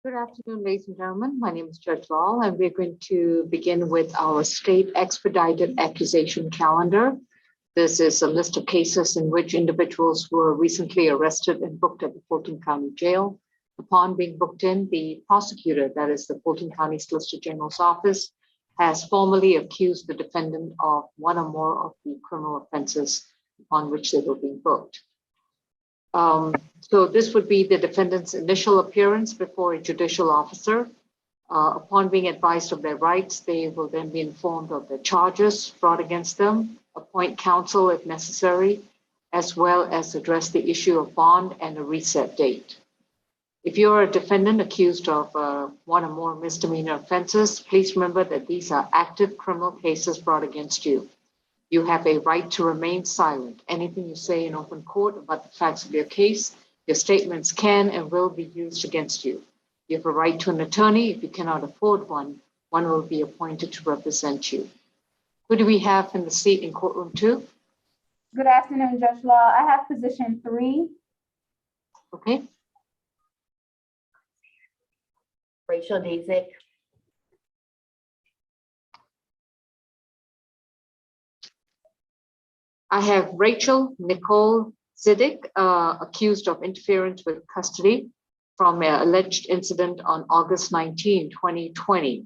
Good afternoon, ladies and gentlemen. My name is Judge Lal, and we're going to begin with our state expedited accusation calendar. This is a list of cases in which individuals were recently arrested and booked at the Fulton County Jail. Upon being booked in, the prosecutor, that is the Fulton County Solicitor General's office, has formally accused the defendant of one or more of the criminal offenses on which they were being booked. So this would be the defendant's initial appearance before a judicial officer. Upon being advised of their rights, they will then be informed of the charges brought against them, appoint counsel if necessary, as well as address the issue of bond and a reset date. If you are a defendant accused of one or more misdemeanor offenses, please remember that these are active criminal cases brought against you. You have a right to remain silent. Anything you say in open court about the facts of your case, your statements can and will be used against you. You have a right to an attorney. If you cannot afford one, one will be appointed to represent you. Who do we have in the seat in courtroom 2? Good afternoon, Judge Law. I have position 3. Okay. Rachel Disick. I have Rachel Nicole Ziddick, accused of interference with custody from an alleged incident on August 19, 2020.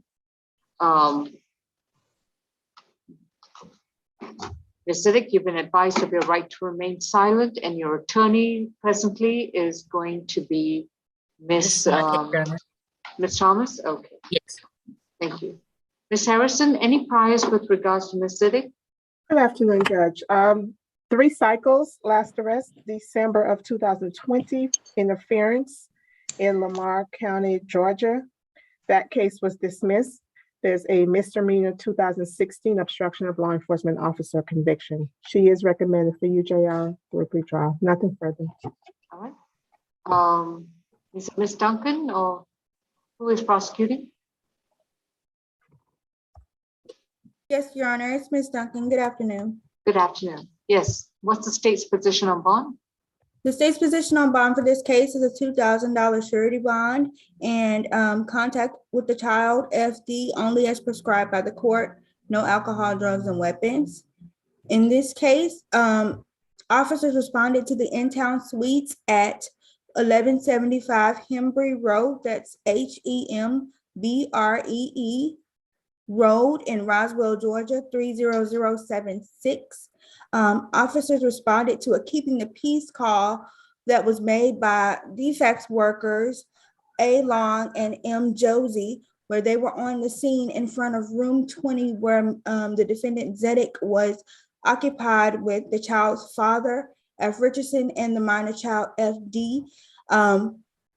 Ms. Ziddick, you've been advised of your right to remain silent, and your attorney presently is going to be Ms. Thomas? Okay. Yes. Thank you. Ms. Harrison, any priors with regards to Ms. Ziddick? Good afternoon, Judge. 3 cycles, last arrest, December of 2020, interference in Lamar County, Georgia. That case was dismissed. There's a misdemeanor 2016 obstruction of law enforcement officer conviction. She is recommended for UJR through pretrial. Nothing further. All right. Is it Ms. Duncan or who is prosecuting? Yes, Your Honor, it's Ms. Duncan. Good afternoon. Good afternoon. Yes. What's the state's position on bond? The state's position on bond for this case is a $2,000 surety bond and contact with the child, FD, only as prescribed by the court, no alcohol, drugs, and weapons. In this case, officers responded to the in-town suites at 1175 Hembree Road, that's HEMBREE Road in Roswell, Georgia, 30076. Officers responded to a keeping the peace call that was made by defects workers A. Long and M. Josie, where they were on the scene in front of room 20, where the defendant Zedek was occupied with the child's father, F. Richardson, and the minor child, F.D.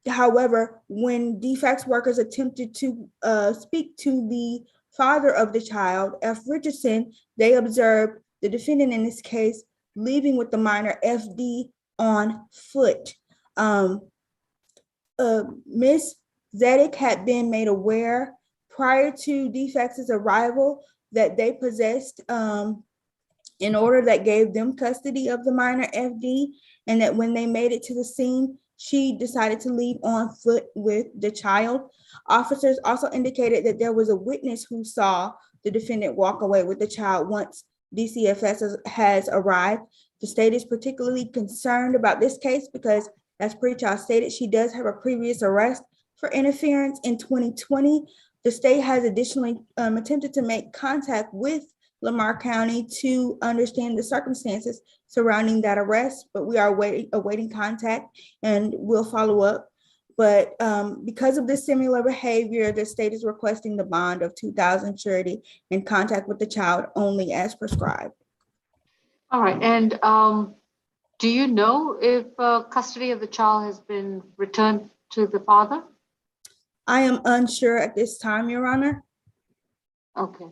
However, when defects workers attempted to speak to the father of the child, F. Richardson, they observed the defendant in this case leaving with the minor FD on foot. Ms. Zedek had been made aware prior to defects' arrival that they possessed an order that gave them custody of the minor FD, and that when they made it to the scene, she decided to leave on foot with the child. Officers also indicated that there was a witness who saw the defendant walk away with the child once DCFS has arrived. The state is particularly concerned about this case because, as pretrial stated, she does have a previous arrest for interference in 2020. The state has additionally attempted to make contact with Lamar County to understand the circumstances surrounding that arrest, but we are awaiting contact and we'll follow up. But because of this similar behavior, the state is requesting the bond of $2,000 surety and contact with the child only as prescribed. All right. And do you know if custody of the child has been returned to the father? I am unsure at this time, Your Honor. Okay.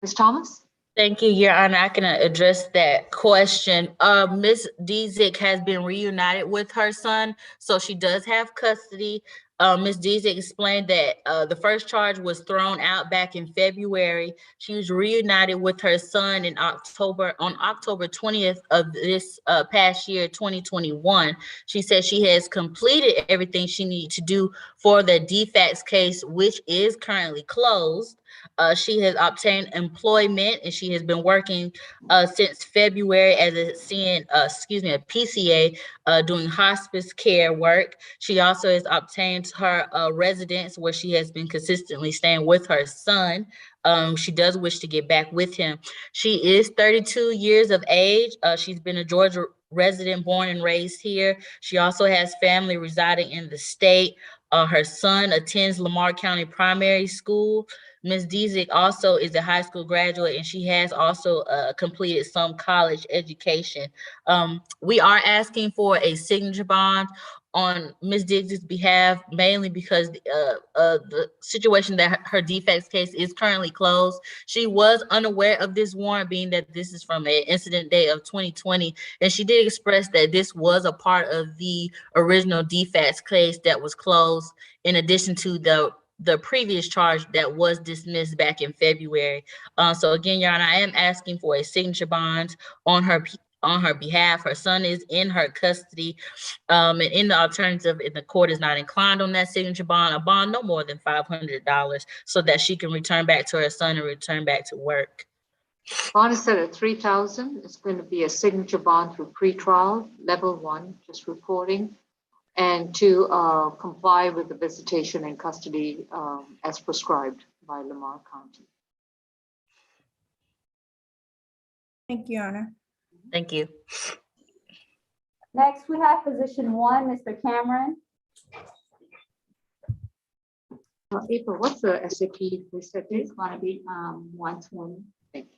Ms. Thomas? Thank you, Your Honor. I can address that question. Ms. Disick has been reunited with her son, so she does have custody. Ms. Dees explained that the first charge was thrown out back in February. She was reunited with her son on October 20th of this past year, 2021. She said she has completed everything she needed to do for the defects case, which is currently closed. She has obtained employment and she has been working since February as a PCA doing hospice care work. She also has obtained her residence where she has been consistently staying with her son. She does wish to get back with him. She is 32 years of age. She's been a Georgia resident, born and raised here. She also has family residing in the state. Her son attends Lamar County Primary School. Ms. Diezik also is a high school graduate, and she has also completed some college education. We are asking for a signature bond on Ms. Diggs' behalf, mainly because the situation that her defects case is currently closed. She was unaware of this warrant, being that this is from an incident date of 2020, and she did express that this was a part of the original defects case that was closed, in addition to the previous charge that was dismissed back in February. So again, Your Honor, I am asking for a signature bond on her behalf. Her son is in her custody. And in the alternative, if the court is not inclined on that signature bond, a bond no more than $500 so that she can return back to her son and return back to work. Bond is set at $3,000. It's going to be a signature bond through pretrial, level 1, just reporting, and to comply with the visitation and custody as prescribed by Lamar County. Thank you, Your Honor. Thank you. Next, we have position 1, Mr. Cameron. April, what's the SAP we said? It's going to be 120. Thank you.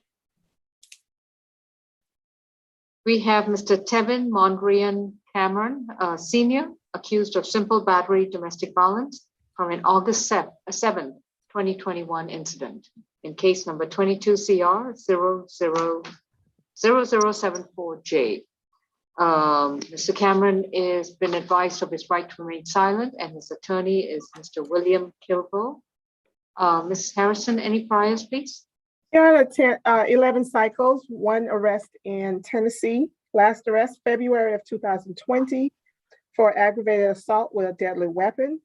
We have Mr. Tevin Mondrian Cameron, Senior, accused of simple battery domestic violence from an August 7, 2021 incident in case number 22 CR 0074J. Mr. Cameron has been advised of his right to remain silent, and his attorney is Mr. William Kilbo. Ms. Harrison, any priors, please? There are 11 cycles, 1 arrest in Tennessee. Last arrest, February of 2020, for aggravated assault with a deadly weapon.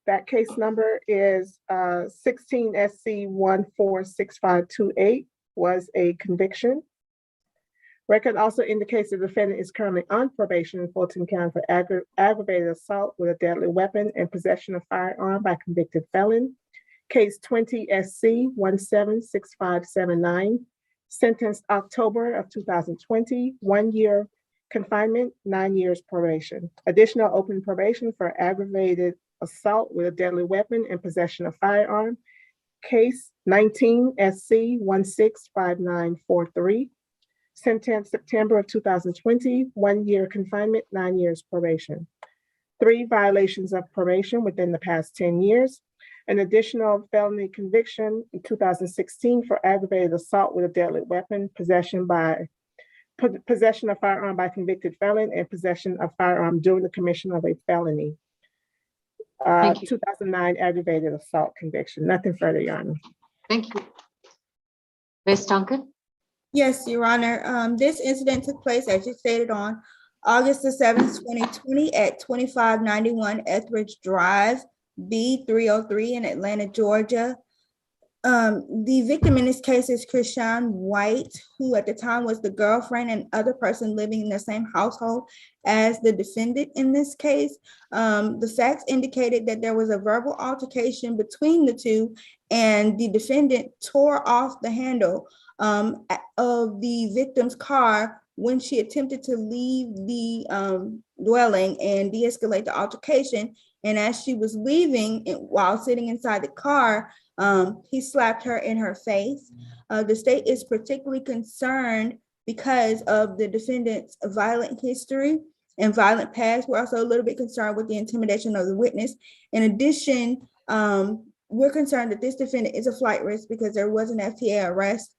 That case number is 16 SC 146528, was a conviction. Record also indicates the defendant is currently on probation in Fulton County for aggravated assault with a deadly weapon and possession of firearm by convicted felon. Case 20 SC 176579, sentenced October of 2020, 1 year confinement, 9 years probation. Additional open probation for aggravated assault with a deadly weapon and possession of firearm. Case 19 SC 165943, sentenced September of 2020, 1 year confinement, 9 years probation. 3 violations of probation within the past 10 years. An additional felony conviction in 2016 for aggravated assault with a deadly weapon, possession of firearm by convicted felon, and possession of firearm during the commission of a felony. 2009 aggravated assault conviction. Nothing further, Your Honor. Thank you. Ms. Duncan? Yes, Your Honor. This incident took place, as you stated, on August the 7th, 2020 at 2591 Etheridge Drive, B303 in Atlanta, Georgia. The victim in this case is Krishan White, who at the time was the girlfriend and other person living in the same household as the defendant in this case. The facts indicated that there was a verbal altercation between the two, and the defendant tore off the handle of the victim's car when she attempted to leave the dwelling and de-escalate the altercation. And as she was leaving, while sitting inside the car, he slapped her in her face. The state is particularly concerned because of the defendant's violent history and violent past. We're also a little bit concerned with the intimidation of the witness. In addition, we're concerned that this defendant is a flight risk because there was an FTA arrest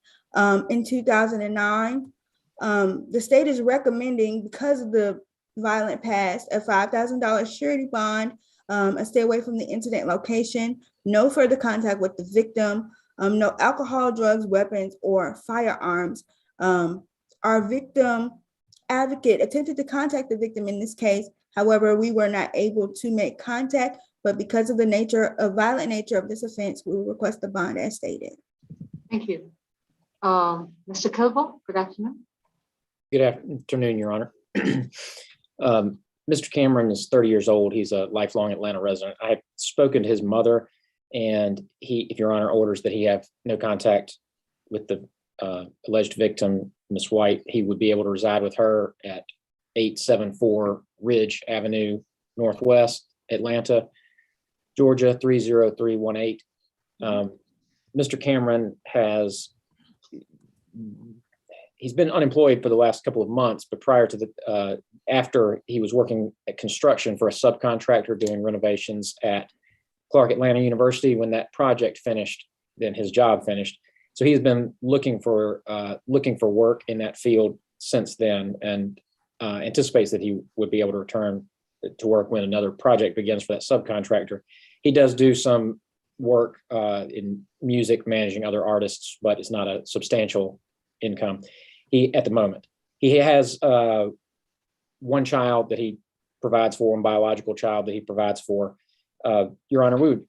in 2009. The state is recommending, because of the violent past, a $5,000 surety bond a stay away from the incident location, no further contact with the victim, no alcohol, drugs, weapons, or firearms. Our victim advocate attempted to contact the victim in this case. However, we were not able to make contact, but because of the violent nature of this offense, we will request the bond as stated. Thank you. Mr. Kilbo, good afternoon. Good afternoon, Your Honor. Mr. Cameron is 30 years old. He's a lifelong Atlanta resident. I have spoken to his mother, and if Your Honor orders that he have no contact with the alleged victim, Ms. White, he would be able to reside with her at 874 Ridge Avenue Northwest, Atlanta, Georgia 30318. Mr. Cameron he's been unemployed for the last couple of months, but prior to after he was working at construction for a subcontractor doing renovations at Clark Atlanta University. When that project finished, then his job finished. So he's been looking for work in that field since then, and anticipates that he would be able to return to work when another project begins for that subcontractor. He does do some work in music, managing other artists, but it's not a substantial income. At the moment, he has one child that he provides for, one biological child that he provides for. Your Honor, we would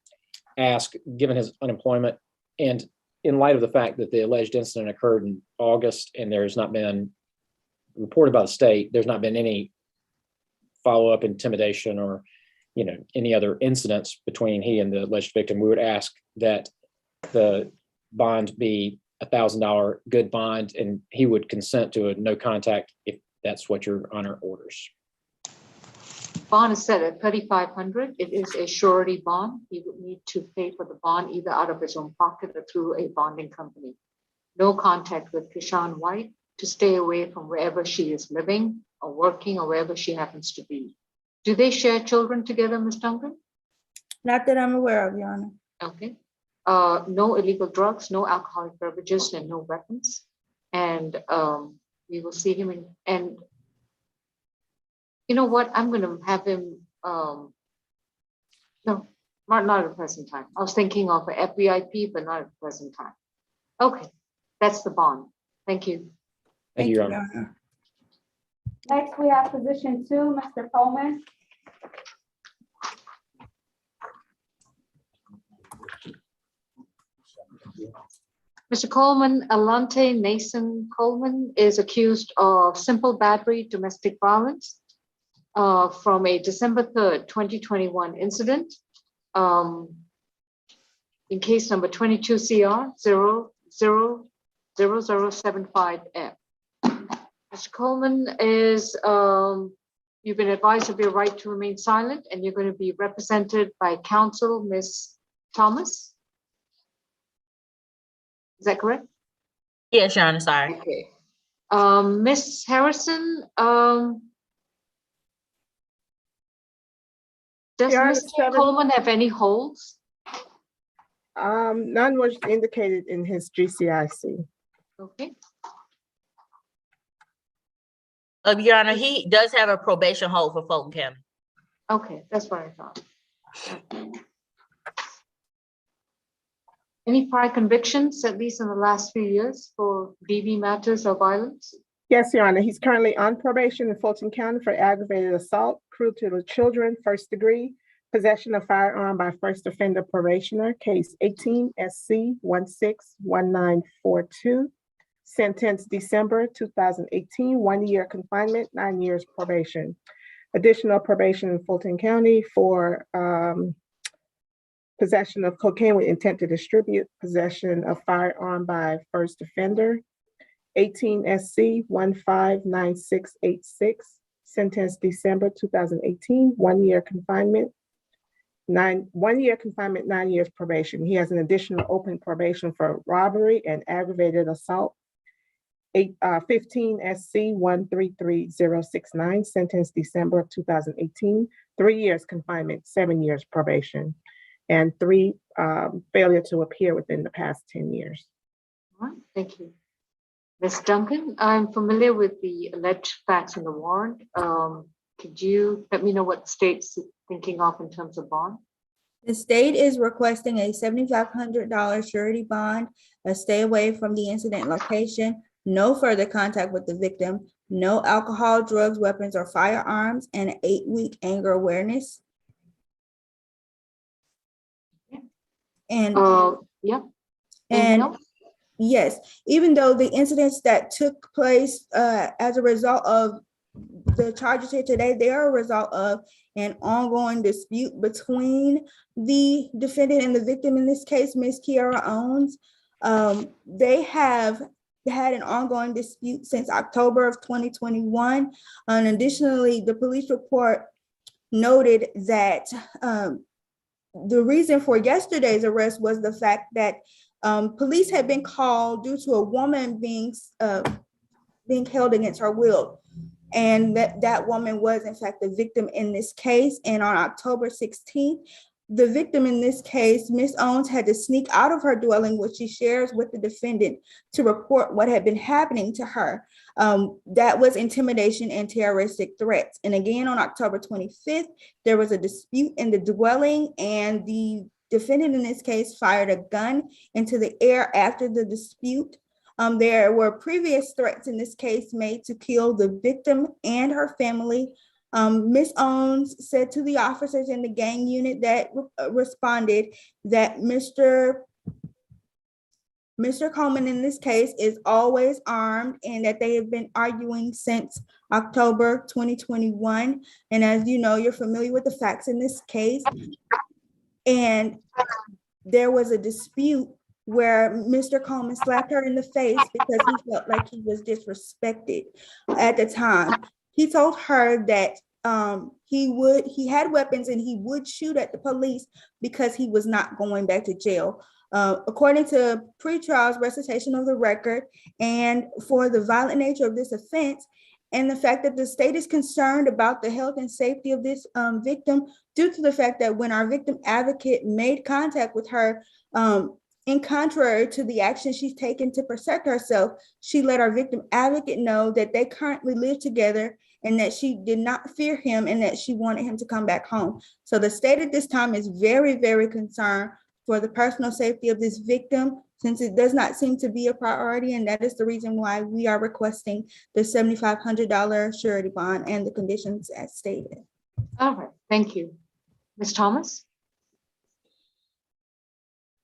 ask, given his unemployment and in light of the fact that the alleged incident occurred in August and there's not been reported by the state, there's not been any follow-up intimidation or any other incidents between he and the alleged victim, we would ask that the bond be $1,000 good bond, and he would consent to a no contact if that's what Your Honor orders. Bond is set at $3,500. It is a surety bond. He would need to pay for the bond either out of his own pocket or through a bonding company. No contact with Kishan White, to stay away from wherever she is living or working or wherever she happens to be. Do they share children together, Ms. Duncan? Not that I'm aware of, Your Honor. Okay. No illegal drugs, no alcoholic beverages, and no weapons. And we will see him and you know what? I'm going to have him, no, not at the present time. I was thinking of a FVIP, but not at the present time. Okay, that's the bond. Thank you. Thank you, Your Honor. Next, we have position 2, Mr. Coleman. Mr. Coleman, Alante Nason Coleman is accused of simple battery, domestic violence from a December 3rd, 2021 incident in case number 22 CR 000075F. Mr. Coleman is, you've been advised of your right to remain silent, and you're going to be represented by counsel, Ms. Thomas. Is that correct? Yes, Your Honor, sorry. Okay. Ms. Harrison, does Your Honor, Mr. Coleman have any holds? None was indicated in his GCIC. Okay. Your Honor, he does have a probation hold for Fulton County. Okay, that's what I thought. Any prior convictions, at least in the last few years, for DV matters or violence? Yes, Your Honor. He's currently on probation in Fulton County for aggravated assault, cruel to the children, first degree, possession of firearm by first offender probationer, case 18 SC 161942, sentence December 2018, 1 year confinement, 9 years probation. Additional probation in Fulton County for possession of cocaine with intent to distribute, possession of firearm by first offender, 18 SC 159686, sentence December 2018, 1 year confinement, 9 years probation. He has an additional open probation for robbery and aggravated assault, 15 SC 133069, sentence December of 2018, 3 years confinement, 7 years probation, and 3 failure to appear within the past 10 years. All right, thank you. Ms. Duncan, I'm familiar with the alleged facts in the warrant. Could you let me know what the state's thinking of in terms of bond? The state is requesting a $7,500 surety bond, a stay away from the incident location, no further contact with the victim, no alcohol, drugs, weapons, or firearms, and an 8-week anger awareness. And, Yeah. Anything and else? yes, even though the incidents that took place as a result of the charges here today, they are a result of an ongoing dispute between the defendant and the victim, in this case, Ms. Kiara Owens. They have had an ongoing dispute since October of 2021. And additionally, the police report noted that the reason for yesterday's arrest was the fact that police had been called due to a woman being held against her will. And that woman was in fact the victim in this case. And on October 16th, the victim in this case, Ms. Owens, had to sneak out of her dwelling, which she shares with the defendant, to report what had been happening to her. That was intimidation and terroristic threats. And again, on October 25th, there was a dispute in the dwelling, and the defendant in this case fired a gun into the air after the dispute. There were previous threats in this case made to kill the victim and her family. Ms. Owens said to the officers in the gang unit that responded that Mr. Coleman in this case is always armed, and that they have been arguing since October 2021. And as you know, you're familiar with the facts in this case. And there was a dispute where Mr. Coleman slapped her in the face because he felt like he was disrespected at the time. He told her that he had weapons and he would shoot at the police because he was not going back to jail. According to pretrial's recitation of the record, and for the violent nature of this offense, and the fact that the state is concerned about the health and safety of this victim, due to the fact that when our victim advocate made contact with her, in contrary to the action she's taken to protect herself, she let our victim advocate know that they currently live together and that she did not fear him and that she wanted him to come back home. So the state at this time is very, very concerned for the personal safety of this victim, since it does not seem to be a priority. And that is the reason why we are requesting the $7,500 surety bond and the conditions as stated. All right, thank you. Ms. Thomas?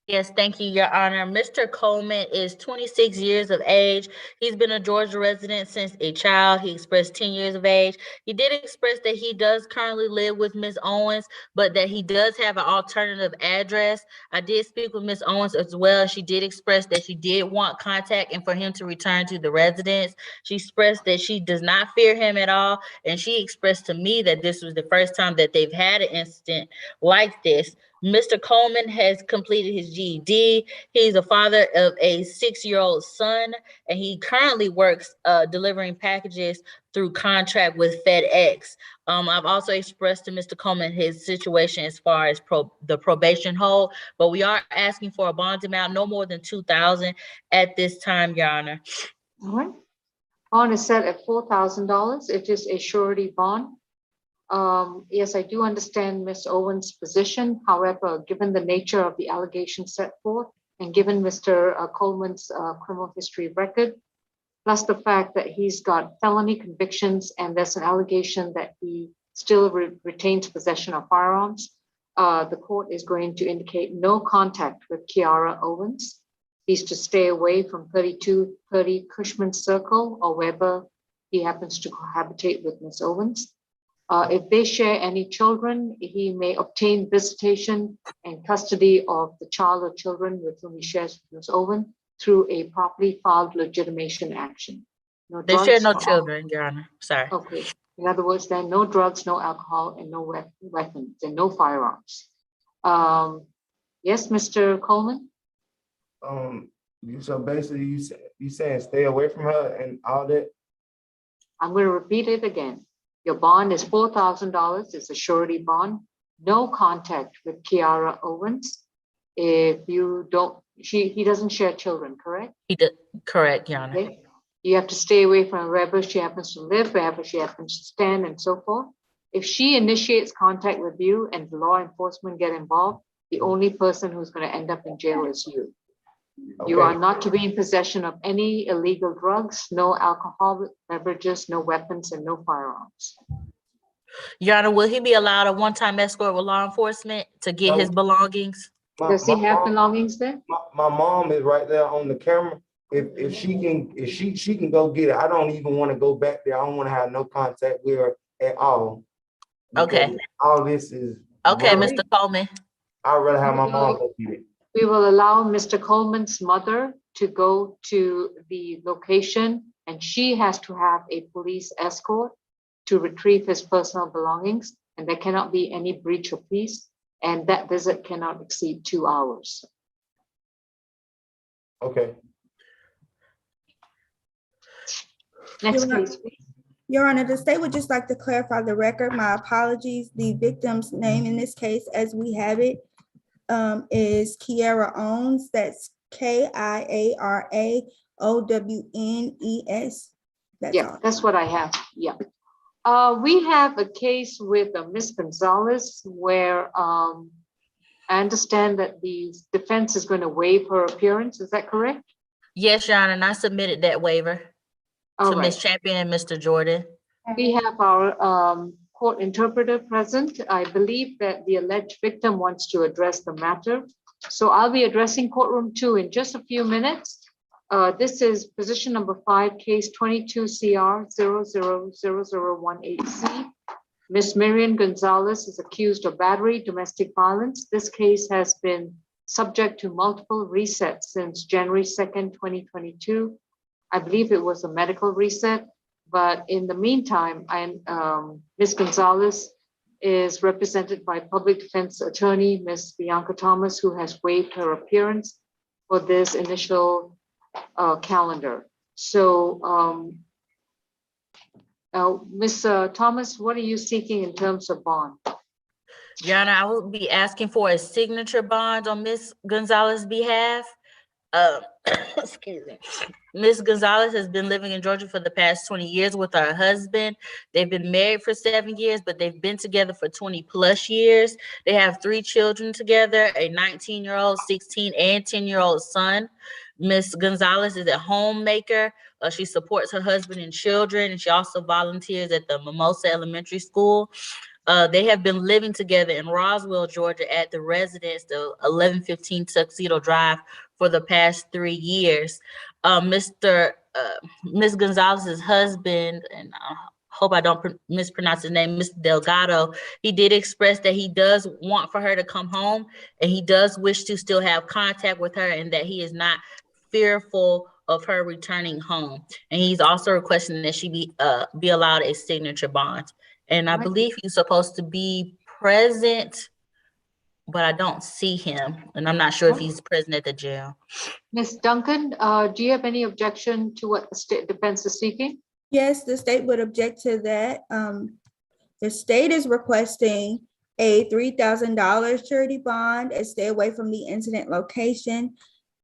Yes, thank you, Your Honor. Mr. Coleman is 26 years of age. He's been a Georgia resident since a child. He expressed 10 years of age. He did express that he does currently live with Ms. Owens, but that he does have an alternative address. I did speak with Ms. Owens as well. She did express that she did want contact and for him to return to the residence. She expressed that she does not fear him at all, and she expressed to me that this was the first time that they've had an incident like this. Mr. Coleman has completed his GED. He's a father of a 6-year-old son, and he currently works delivering packages through contract with FedEx. I've also expressed to Mr. Coleman his situation as far as the probation hold, but we are asking for a bond amount no more than $2,000 at this time, Your Honor. All right. Bond is set at $4,000. It is a surety bond. Yes, I do understand Ms. Owens' position. However, given the nature of the allegations set forth and given Mr. Coleman's criminal history record, plus the fact that he's got felony convictions and there's an allegation that he still retains possession of firearms, the court is going to indicate no contact with Kiara Owens. He's to stay away from 3230 Cushman Circle or wherever he happens to cohabitate with Ms. Owens. If they share any children, he may obtain visitation and custody of the child or children with whom he shares with Ms. Owens through a properly filed legitimation action. No They drugs, share no children, Your Honor. Sorry. Okay. In other words, then no drugs, no alcohol, and no weapons, and no firearms. Yes, Mr. Coleman? So basically you saying stay away from her and all that? I'm going to repeat it again. Your bond is $4,000. It's a surety bond. No contact with Kiara Owens. If you don't, he doesn't share children, correct? He did, correct, Your Honor. Okay. You have to stay away from wherever she happens to live, wherever she happens to stand, and so forth. If she initiates contact with you and the law enforcement get involved, the only person who's going to end up in jail is you. You are Okay. not to be in possession of any illegal drugs, no alcoholic beverages, no weapons, and no firearms. Your Honor, will he be allowed a one-time escort with law enforcement to get his belongings? Does he have mom, belongings there? my mom is right there on the camera. If she can go get it, I don't even want to go back there. I don't want to have no contact with her at all. Okay. Because all this is. Okay, wrong. Mr. Coleman. I'd rather have my mom go get it. We will allow Mr. Coleman's mother to go to the location, and she has to have a police escort to retrieve his personal belongings, and there cannot be any breach of peace, and that visit cannot exceed 2 hours. Okay. Next Your Honor- case, please. Your Honor, the state would just like to clarify the record. My apologies. The victim's name in this case, as we have it, is Kiara Owens. That's Kiaraownes. That's Yeah, all. that's what I have, yeah. We have a case with Ms. Gonzalez where I understand that the defense is going to waive her appearance, is that correct? Yes, Your Honor, and I submitted that waiver All to right. Ms. Champion and Mr. Jordan. We have our court interpreter present. I believe that the alleged victim wants to address the matter. So I'll be addressing courtroom 2 in just a few minutes. This is position number 5, case 22 CR 000018C. Ms. Miriam Gonzalez is accused of battery, domestic violence. This case has been subject to multiple resets since January 2nd, 2022. I believe it was a medical reset. But in the meantime, Ms. Gonzalez is represented by public defense attorney, Ms. Bianca Thomas, who has waived her appearance for this initial calendar. So Ms. Thomas, what are you seeking in terms of bond? Your Honor, I will be asking for a signature bond on Ms. Gonzalez's behalf. Excuse me. Ms. Gonzalez has been living in Georgia for the past 20 years with her husband. They've been married for 7 years, but they've been together for 20 plus years. They have 3 children together, a 19-year-old, 16, and 10-year-old son. Ms. Gonzalez is a homemaker. She supports her husband and children, and she also volunteers at the Mimosa Elementary School. They have been living together in Roswell, Georgia at the residence, the 1115 Tuxedo Drive, for the past 3 years. Ms. Gonzalez's husband, and I hope I don't mispronounce his name, Mr. Delgado, he did express that he does want for her to come home, and he does wish to still have contact with her, and that he is not fearful of her returning home. And he's also requesting that she be allowed a signature bond. And I believe he's supposed to be present, but I don't see him, and I'm not sure if he's present at the jail. Ms. Duncan, do you have any objection to what the state defense is seeking? Yes, the state would object to that. The state is requesting a $3,000 surety bond and stay away from the incident location.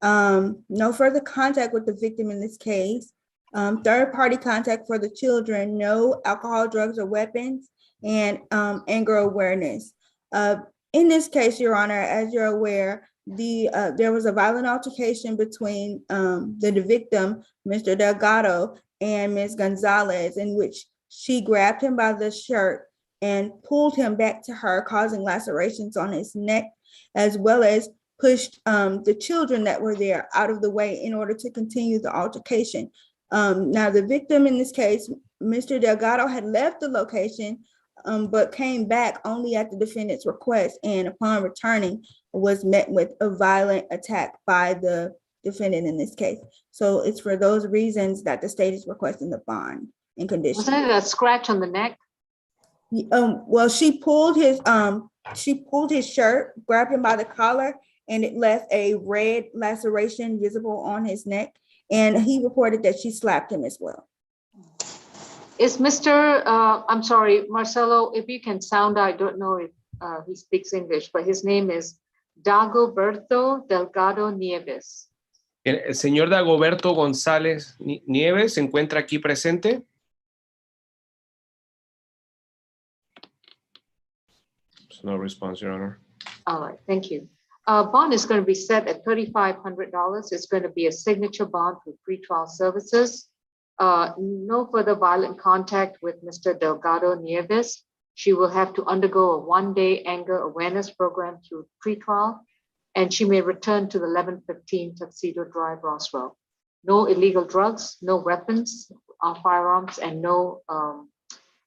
No further contact with the victim in this case. Third-party contact for the children, no alcohol, drugs, or weapons, and anger awareness. In this case, Your Honor, as you're aware, there was a violent altercation between the victim, Mr. Delgado, and Ms. Gonzalez, in which she grabbed him by the shirt and pulled him back to her, causing lacerations on his neck, as well as pushed the children that were there out of the way in order to continue the altercation. Now, the victim in this case, Mr. Delgado, had left the location, but came back only at the defendant's request, and upon returning was met with a violent attack by the defendant in this case. So it's for those reasons that the state is requesting the bond and condition. Was it a scratch on the neck? Well, she pulled his shirt, grabbed him by the collar, and it left a red laceration visible on his neck. And he reported that she slapped him as well. Is Mr. I'm sorry, Marcelo, if you can sound, I don't know if he speaks English, but his name is Dagoberto Delgado Nieves. El señor Dagoberto González Nieves se encuentra aquí presente. There's no response, Your Honor. All right, thank you. Bond is going to be set at $3,500. It's going to be a signature bond for pretrial services. No further violent contact with Mr. Delgado Nieves. She will have to undergo a one-day anger awareness program through pretrial, and she may return to the 1115 Tuxedo Drive, Roswell. No illegal drugs, no weapons, firearms, and no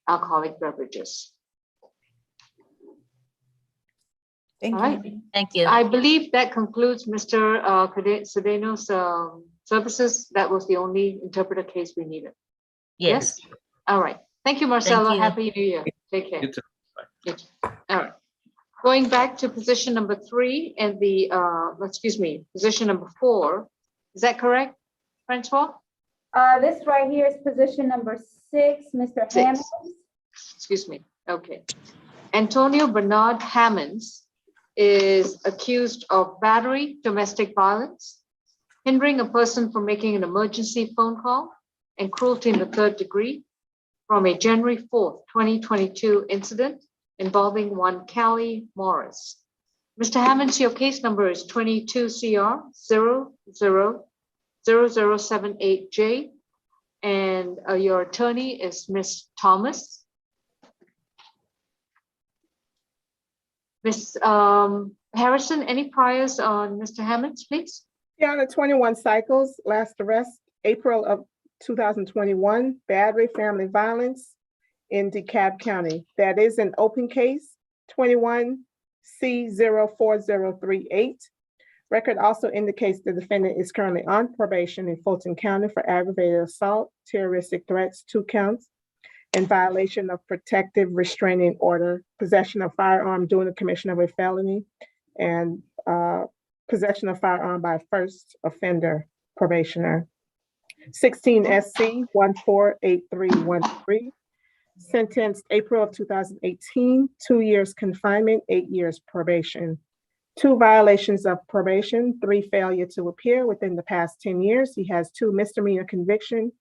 alcoholic beverages. Thank All you. right. Thank you. I believe that concludes Mr. Cedeno's services. That was the only interpreter case we needed. Yes. All right. Thank you, Marcelo. you. Happy New Year. Take care. You too. You too. All right. Going back to position number 3 and the, position number 4. Is that correct, Francois? This right here is position number 6, Mr. 6. Hammond. Excuse me. Okay. Antonio Bernard Hammonds is accused of battery, domestic violence, hindering a person from making an emergency phone call, and cruelty in the 3rd degree from a January 4th, 2022 incident involving one Callie Morris. Mr. Hammonds, your case number is 22 CR 000078J, and your attorney is Ms. Thomas. Ms. Harrison, any priors on Mr. Hammonds, please? Yeah, the 21 cycles, last arrest, April of 2021, battery, family violence in DeKalb County. That is an open case, 21 C04038. Record also indicates the defendant is currently on probation in Fulton County for aggravated assault, terroristic threats, 2 counts, and violation of protective restraining order, possession of firearm during the commission of a felony, and possession of firearm by first offender probationer. 16 SC 148313, sentenced April of 2018, 2 years confinement, 8 years probation. 2 violations of probation, 3 failure to appear within the past 10 years. He has 2 misdemeanor conviction,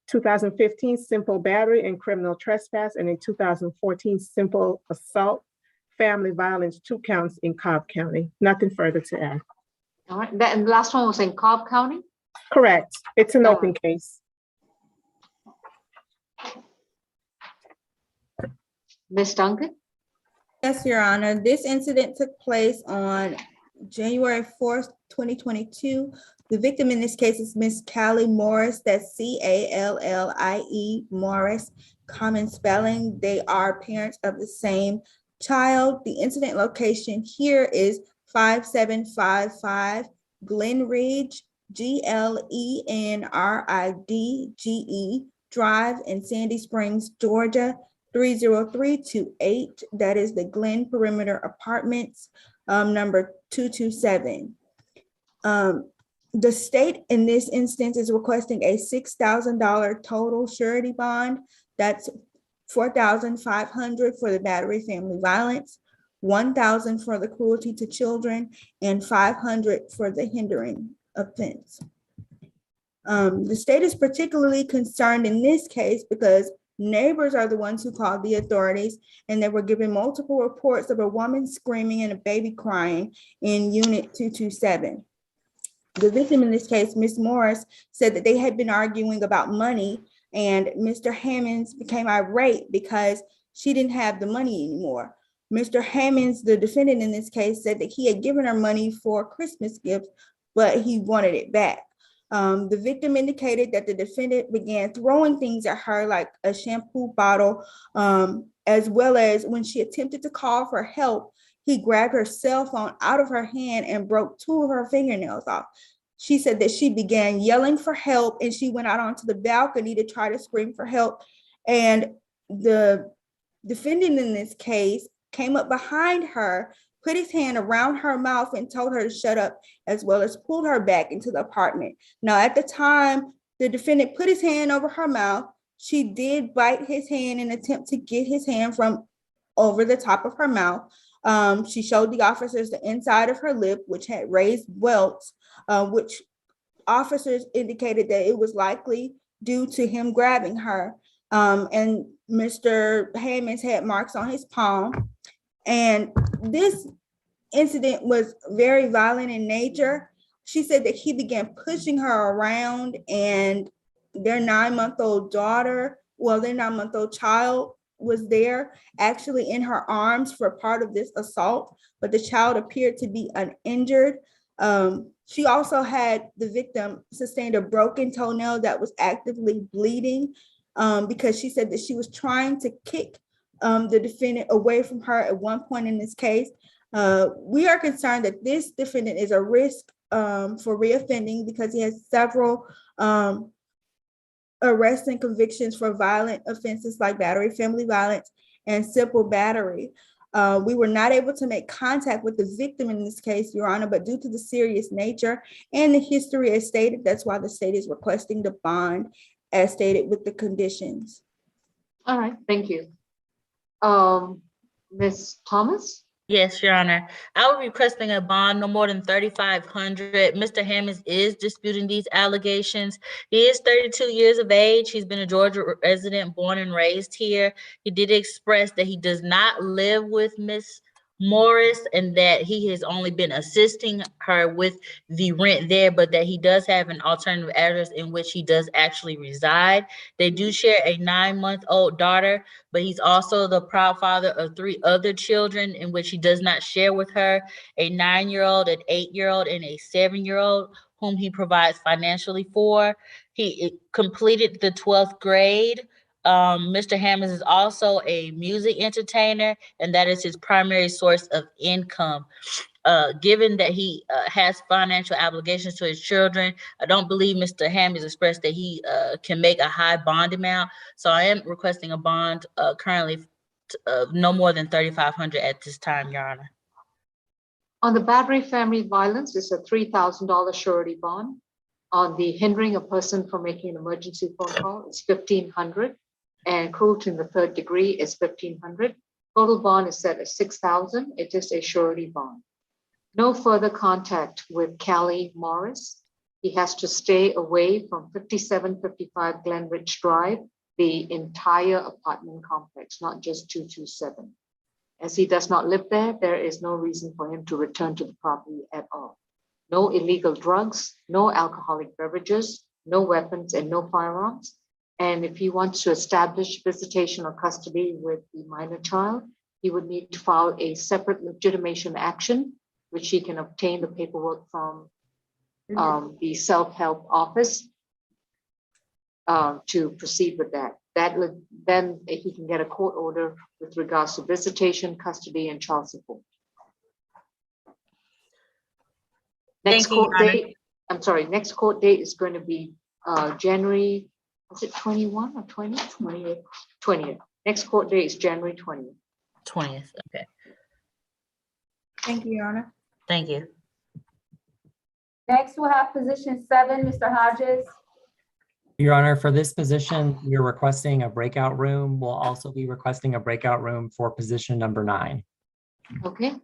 2015 simple battery and criminal trespass, and a 2014 simple assault, family violence, 2 counts in Cobb County. Nothing further to add. All right, that, and the last one was in Cobb County? Correct. It's an open case. Ms. Duncan? Yes, Your Honor. This incident took place on January 4th, 2022. The victim in this case is Miss Callie Morris. That's Callie Morris, common spelling. They are parents of the same child. The incident location here is 5755 Glen Ridge, GlenRidge Drive in Sandy Springs, Georgia, 30328. That is the Glen Perimeter Apartments, number 227. The state in this instance is requesting a $6,000 total surety bond. That's $4,500 for the battery, family violence, $1,000 for the cruelty to children, and $500 for the hindering offense. The state is particularly concerned in this case because neighbors are the ones who called the authorities, and they were given multiple reports of a woman screaming and a baby crying in unit 227. The victim in this case, Ms. Morris, said that they had been arguing about money, and Mr. Hammonds became irate because she didn't have the money anymore. Mr. Hammonds, the defendant in this case, said that he had given her money for Christmas gifts, but he wanted it back. The victim indicated that the defendant began throwing things at her like a shampoo bottle, as well as when she attempted to call for help, he grabbed her cell phone out of her hand and broke 2 of her fingernails off. She said that she began yelling for help and she went out onto the balcony to try to scream for help. And the defendant in this case came up behind her, put his hand around her mouth and told her to shut up, as well as pulled her back into the apartment. Now, at the time the defendant put his hand over her mouth, she did bite his hand and attempt to get his hand from over the top of her mouth. She showed the officers the inside of her lip, which had raised welts, which officers indicated that it was likely due to him grabbing her. And Mr. Hammonds had marks on his palm. And this incident was very violent in nature. She said that he began pushing her around, and their 9-month-old daughter, well, their 9-month-old child was there actually in her arms for part of this assault, but the child appeared to be uninjured. She also had the victim sustained a broken toenail that was actively bleeding because she said that she was trying to kick the defendant away from her at one point in this case. We are concerned that this defendant is a risk for reoffending because he has several arrests and convictions for violent offenses like battery, family violence, and simple battery. We were not able to make contact with the victim in this case, Your Honor, but due to the serious nature and the history as stated, that's why the state is requesting the bond as stated with the conditions. All right, thank you. Ms. Thomas? Yes, Your Honor. I will be requesting a bond no more than $3,500. Mr. Hammonds is disputing these allegations. He is 32 years of age. He's been a Georgia resident, born and raised here. He did express that he does not live with Miss Morris and that he has only been assisting her with the rent there, but that he does have an alternative address in which he does actually reside. They do share a 9-month-old daughter, but he's also the proud father of 3 other children in which he does not share with her, a 9-year-old, an 8-year-old, and a 7-year-old whom he provides financially for. He completed the 12th grade. Mr. Hammonds is also a music entertainer, and that is his primary source of income. Given that he has financial obligations to his children, I don't believe Mr. Hammonds expressed that he can make a high bond amount. So I am requesting a bond currently of no more than $3,500 at this time, Your Honor. On the battery family violence, it's a $3,000 surety bond. On the hindering a person from making an emergency phone call, it's $1,500. And cruelty in the 3rd degree is $1,500. Total bond is set at $6,000. It is a surety bond. No further contact with Callie Morris. He has to stay away from 5755 Glenridge Drive, the entire apartment complex, not just 227. As he does not live there, there is no reason for him to return to the property at all. No illegal drugs, no alcoholic beverages, no weapons, and no firearms. And if he wants to establish visitation or custody with the minor child, he would need to file a separate legitimation action, which he can obtain the paperwork from the self-help office to proceed with that. Then he can get a court order with regards to visitation, custody, and child support. Next Thank you, court Your Honor. date, I'm sorry, next court date is going to be January, is it 21 or 20? 20th. 20th. Next court date is January 20th. 20th. Okay. Thank you, Your Honor. Thank you. Next, we'll have position 7, Mr. Hodges. Your Honor, for this position, you're requesting a breakout room. We'll also be requesting a breakout room for position number 9. Okay.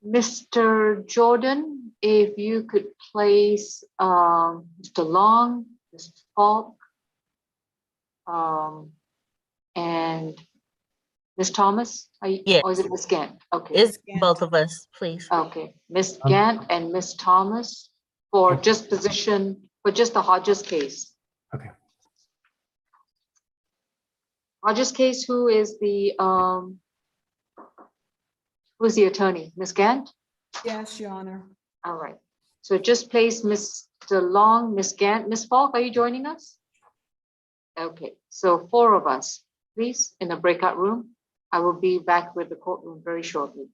Mr. Jordan, if you could place Mr. Long, Mr. Falk, and Ms. Thomas, Yes. or is it Ms. Gant? Okay. It's both of us, please. Okay, Ms. Gant and Ms. Thomas for just position, for just the Hodges case. Okay. Hodges case, who's the attorney? Ms. Gant? Yes, Your Honor. All right. So just place Mr. Long, Ms. Gant. Ms. Falk, are you joining us? Okay, so 4 of us, please, in a breakout room. I will be back with the courtroom very shortly.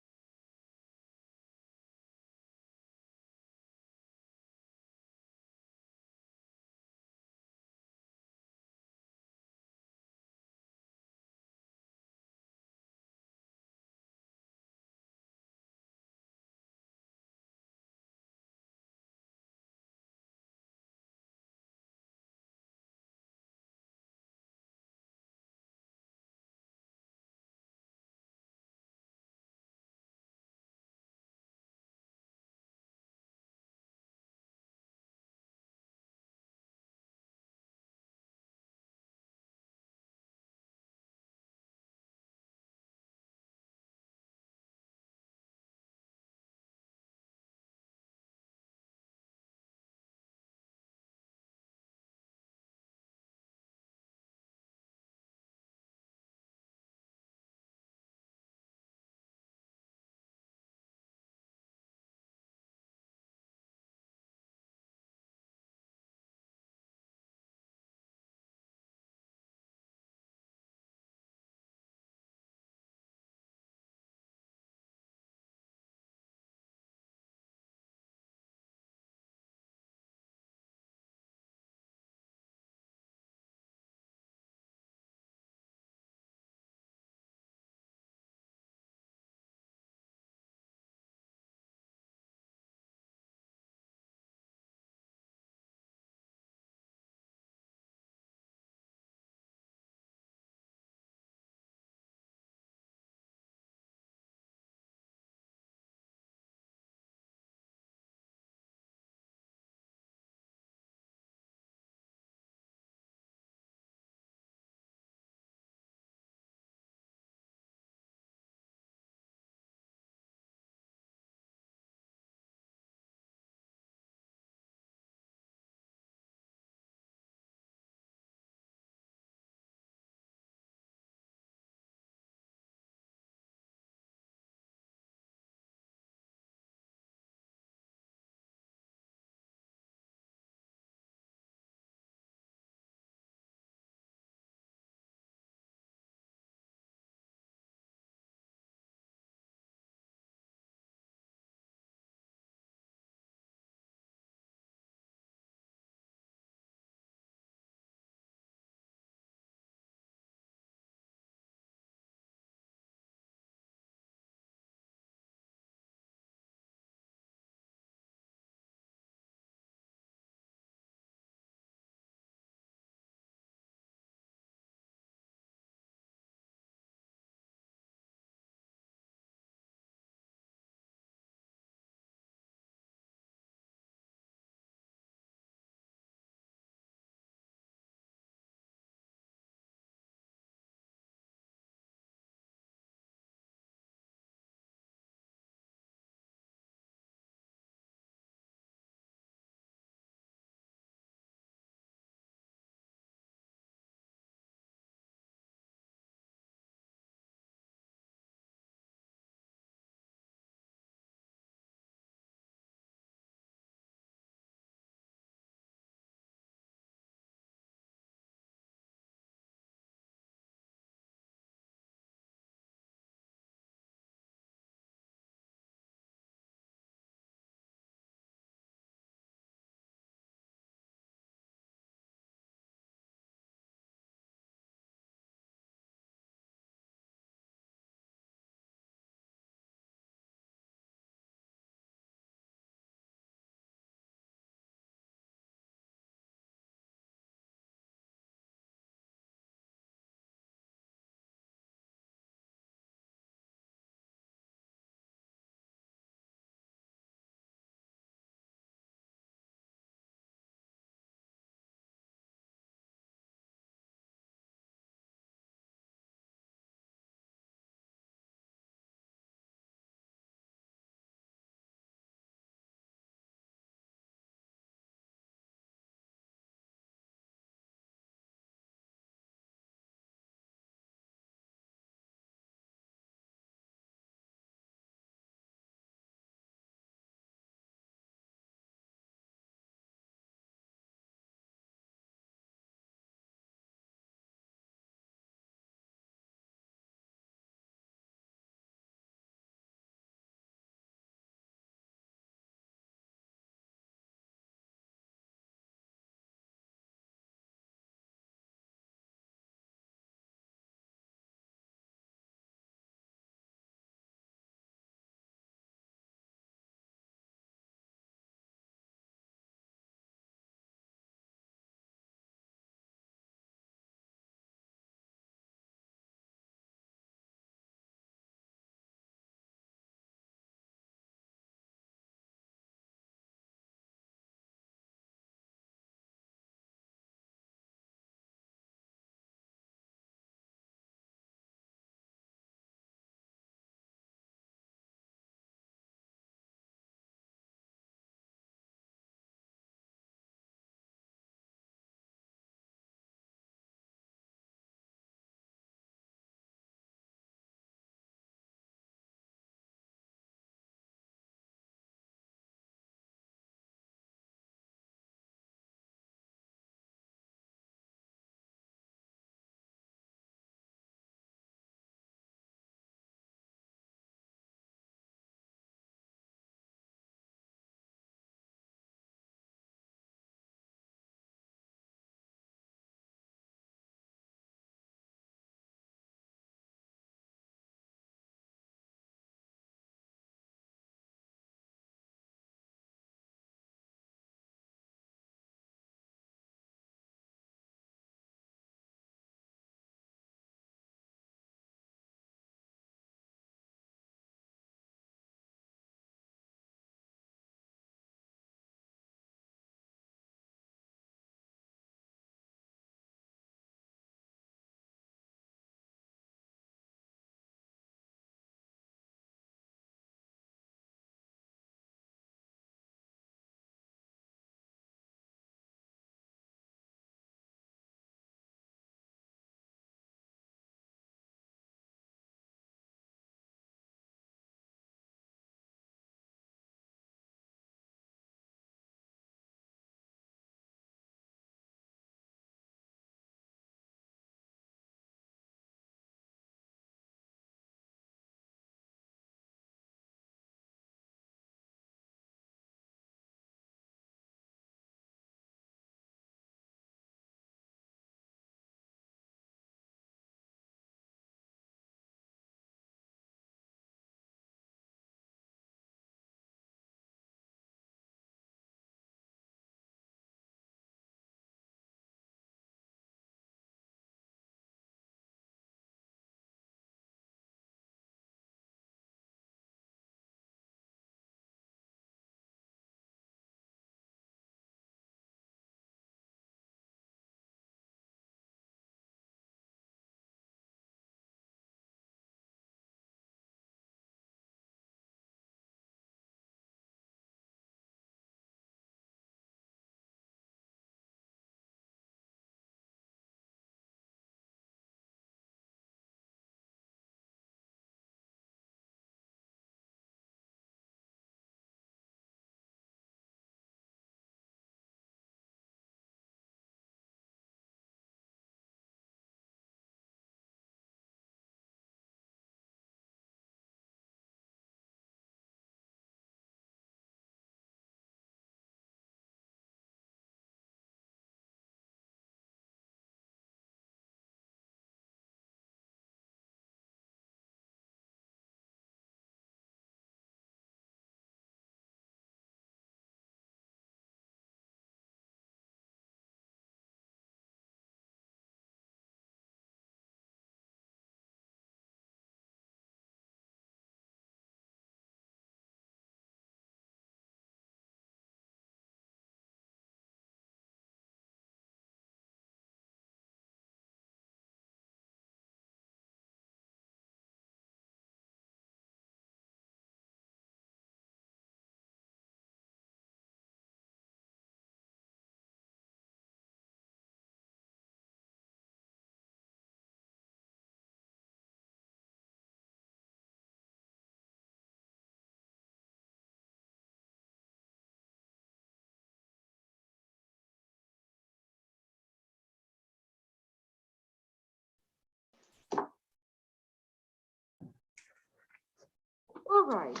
All right.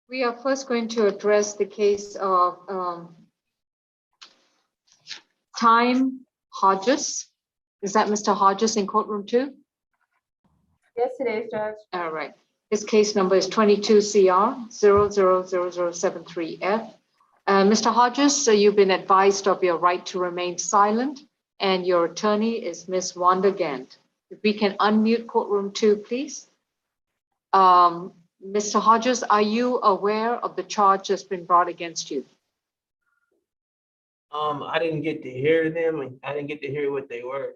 We are first going to address the case of Time Hodges. Is that Mr. Hodges in courtroom 2? Yes, it is, Judge. All right. His case number is 22 CR 000073F. Mr. Hodges, so you've been advised of your right to remain silent, and your attorney is Ms. Wanda Gant. If we can unmute courtroom 2, please. Mr. Hodges, are you aware of the charge that's been brought against you? I didn't get to hear them. I didn't get to hear what they were.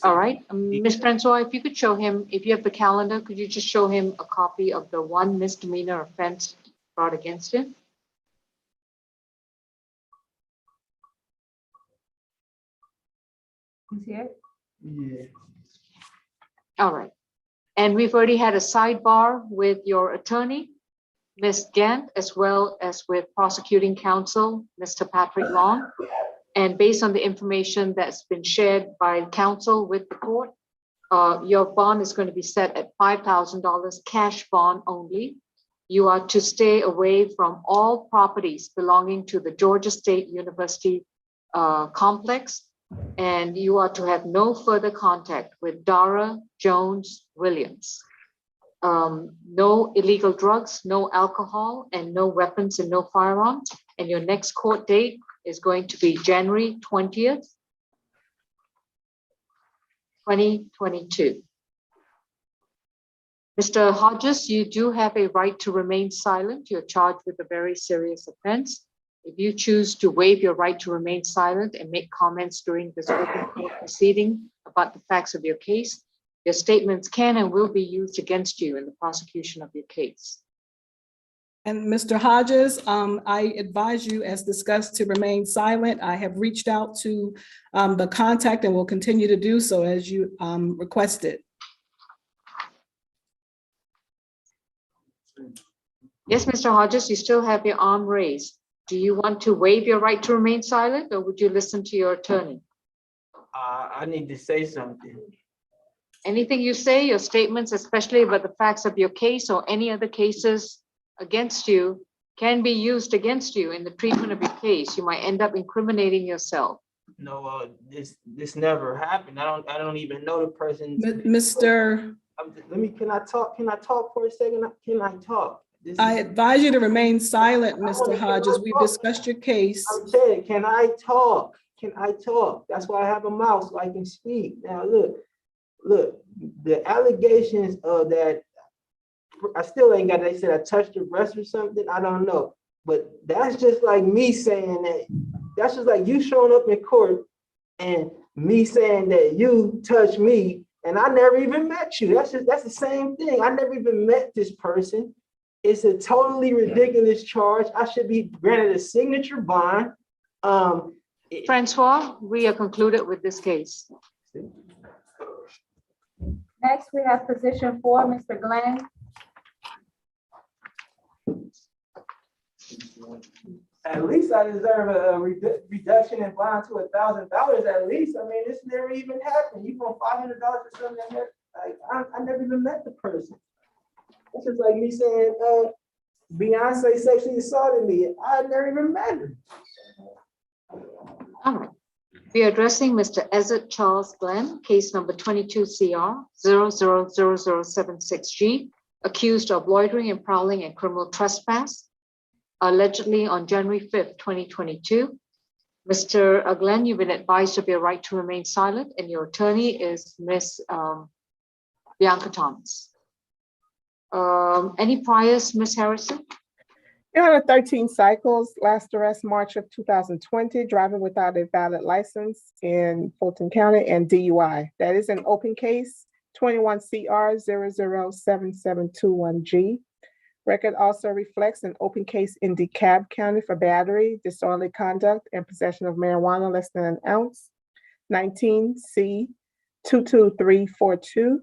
All right, Ms. Francois, if you could show him, if you have the calendar, could you just show him a copy of the one misdemeanor offense brought against him? Who's here? Yeah. All right. And we've already had a sidebar with your attorney, Ms. Gant, as well as with prosecuting counsel, Mr. Patrick Long. And based on the information that's been shared by counsel with the court, your bond is going to be set at $5,000 cash bond only. You are to stay away from all properties belonging to the Georgia State University complex, and you are to have no further contact with Dara Jones Williams. No illegal drugs, no alcohol, and no weapons and no firearms. And your next court date is going to be January 20th, 2022. Mr. Hodges, you do have a right to remain silent. You're charged with a very serious offense. If you choose to waive your right to remain silent and make comments during this open court proceeding about the facts of your case, your statements can and will be used against you in the prosecution of your case. And Mr. Hodges, I advise you, as discussed, to remain silent. I have reached out to the contact and will continue to do so as you requested. Yes, Mr. Hodges, you still have your arm raised. Do you want to waive your right to remain silent, or would you listen to your attorney? I need to say something. Anything you say, your statements, especially about the facts of your case or any other cases against you, can be used against you in the treatment of your case. You might end up incriminating yourself. No, this never happened. I don't even know the person. Mr. Can I talk? Can I talk for a second? Can I talk? I advise you to remain silent, Mr. Hodges. We've discussed your case. I'm saying, can I talk? Can I talk? That's why I have a mouth, so I can speak. Now look, the allegations of that, I still ain't got, they said I touched your breast or something, I don't know. But that's just like me saying that, that's just like you showing up in court and me saying that you touched me and I never even met you. That's the same thing. I never even met this person. It's a totally ridiculous charge. I should be granted a signature bond. Francois, we are concluded with this case. Next, we have position 4, Mr. Glenn. At least I deserve a reduction in bond to $1,000 at least. I mean, this never even happened. You want $500 for something that I never even met the person. It's just like me saying Beyonce sexually assaulted me. I never even met her. All right. We are addressing Mr. Ezra Charles Glenn, case number 22 CR 000076G, accused of loitering and prowling and criminal trespass, allegedly on January 5th, 2022. Mr. Glenn, you've been advised of your right to remain silent, and your attorney is Ms. Bianca Thomas. Any priors, Ms. Harrison? Your Honor, 13 cycles, last arrest March of 2020, driving without a valid license in Fulton County, and DUI. That is an open case, 21 CR 007721G. Record also reflects an open case in DeKalb County for battery, disorderly conduct, and possession of marijuana less than an ounce, 19 C 22342.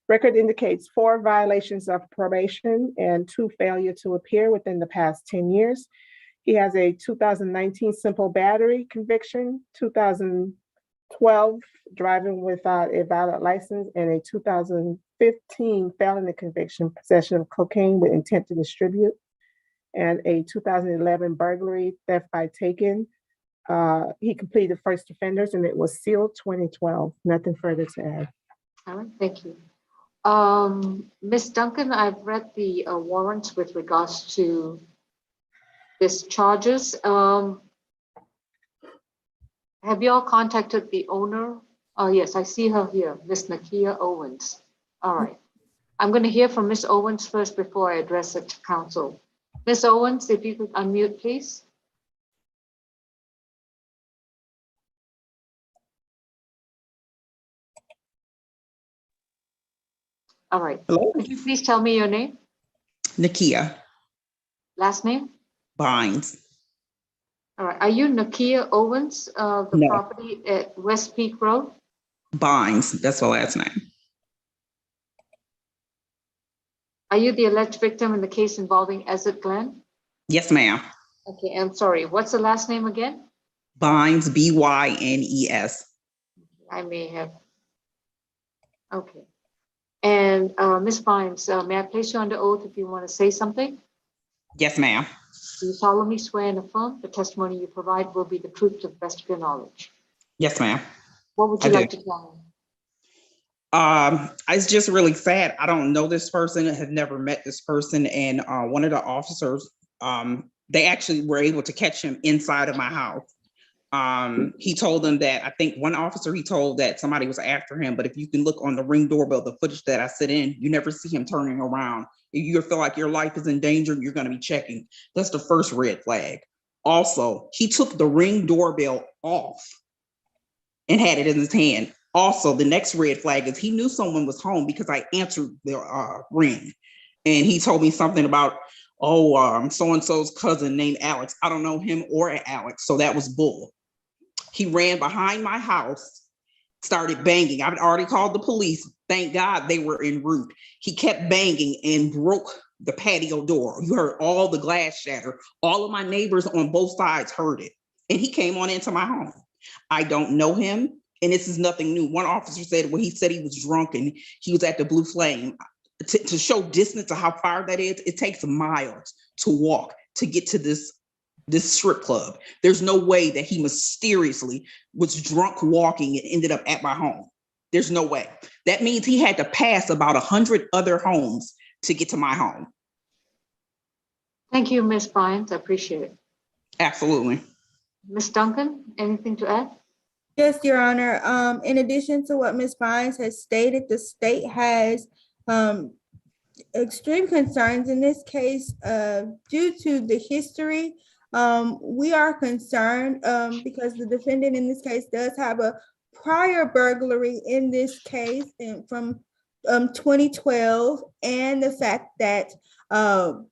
Record indicates 4 violations of probation and 2 failure to appear within the past 10 years. He has a 2019 simple battery conviction, 2000 12, driving without a valid license, and a 2015 felony conviction, possession of cocaine with intent to distribute, and a 2011 burglary, theft by taking. He completed first offenders, and it was sealed 2012. Nothing further to add. All right, thank you. Ms. Duncan, I've read the warrants with regards to this charges. Have you all contacted the owner? Oh, yes, I see her here, Ms. Nakia Owens. All right. I'm going to hear from Ms. Owens first before I address it to council. Ms. Owens, if you could unmute, please. All right. Hello, Could you please tell me your name? Nakia Last name? Bynes. All right. Are you Nakia Owens of the No. property at West Peak Road? Bynes, that's her last name. Are you the alleged victim in the case involving Ezra Glenn? Yes, ma'am. Okay, I'm sorry. What's the last name again? Bynes, Bynes. I may have. Okay. And Ms. Bynes, may I place you under oath if you want to say something? Yes, ma'am. Do you solemnly swear and affirm the testimony you provide will be the truth to the best of your knowledge? Yes, ma'am. What would you like to tell me? It's just really sad. I don't know this person, have never met this person, and one of the officers, they actually were able to catch him inside of my house. He told them that, I think one officer, he told that somebody was after him, but if you can look on the Ring doorbell, the footage that I sit in, you never see him turning around. If you feel like your life is in danger, you're going to be checking. That's the first red flag. Also, he took the Ring doorbell off and had it in his hand. Also, the next red flag is he knew someone was home because I answered the ring. And he told me something about, so-and-so's cousin named Alex. I don't know him or Alex, so that was bull. He ran behind my house, started banging. I've already called the police. Thank God they were en route. He kept banging and broke the patio door. You heard all the glass shatter. All of my neighbors on both sides heard it. And he came on into my home. I don't know him, and this is nothing new. One officer said, well, he said he was drunk and he was at the Blue Flame. To show distance of how far that is, it takes miles to walk to get to this strip club. There's no way that he mysteriously was drunk walking and ended up at my home. There's no way. That means he had to pass about 100 other homes to get to my home. Thank you, Ms. Bynes. I appreciate it. Absolutely. Ms. Duncan, anything to add? Yes, Your Honor. In addition to what Ms. Bynes has stated, the state has extreme concerns in this case due to the history. We are concerned because the defendant in this case does have a prior burglary in this case from 2012, and the fact that the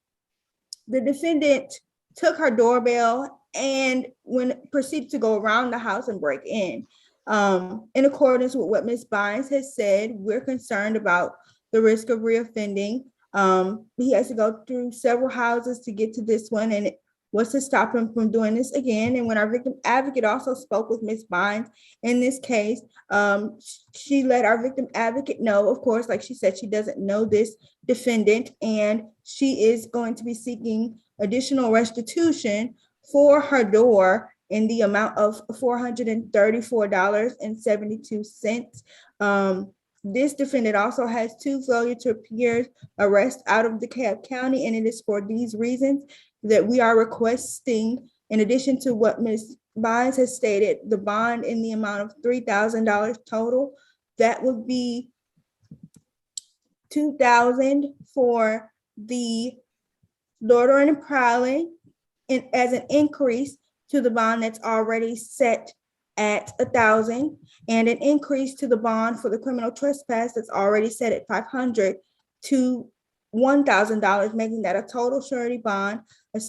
defendant took her doorbell and proceeded to go around the house and break in. In accordance with what Ms. Bynes has said, we're concerned about the risk of reoffending. He has to go through several houses to get to this one, and it was to stop him from doing this again. And when our victim advocate also spoke with Ms. Bynes in this case, she let our victim advocate know, of course, like she said, she doesn't know this defendant, and she is going to be seeking additional restitution for her door in the amount of $434.72. This defendant also has 2 failure to appear arrests out of DeKalb County, and it is for these reasons that we are requesting, in addition to what Ms. Bynes has stated, the bond in the amount of $3,000 total. That would be $2,000 for the loitering and prowling, and as an increase to the bond that's already set at $1,000, and an increase to the bond for the criminal trespass that's already set at $500 to $1,000, making that a total surety bond, my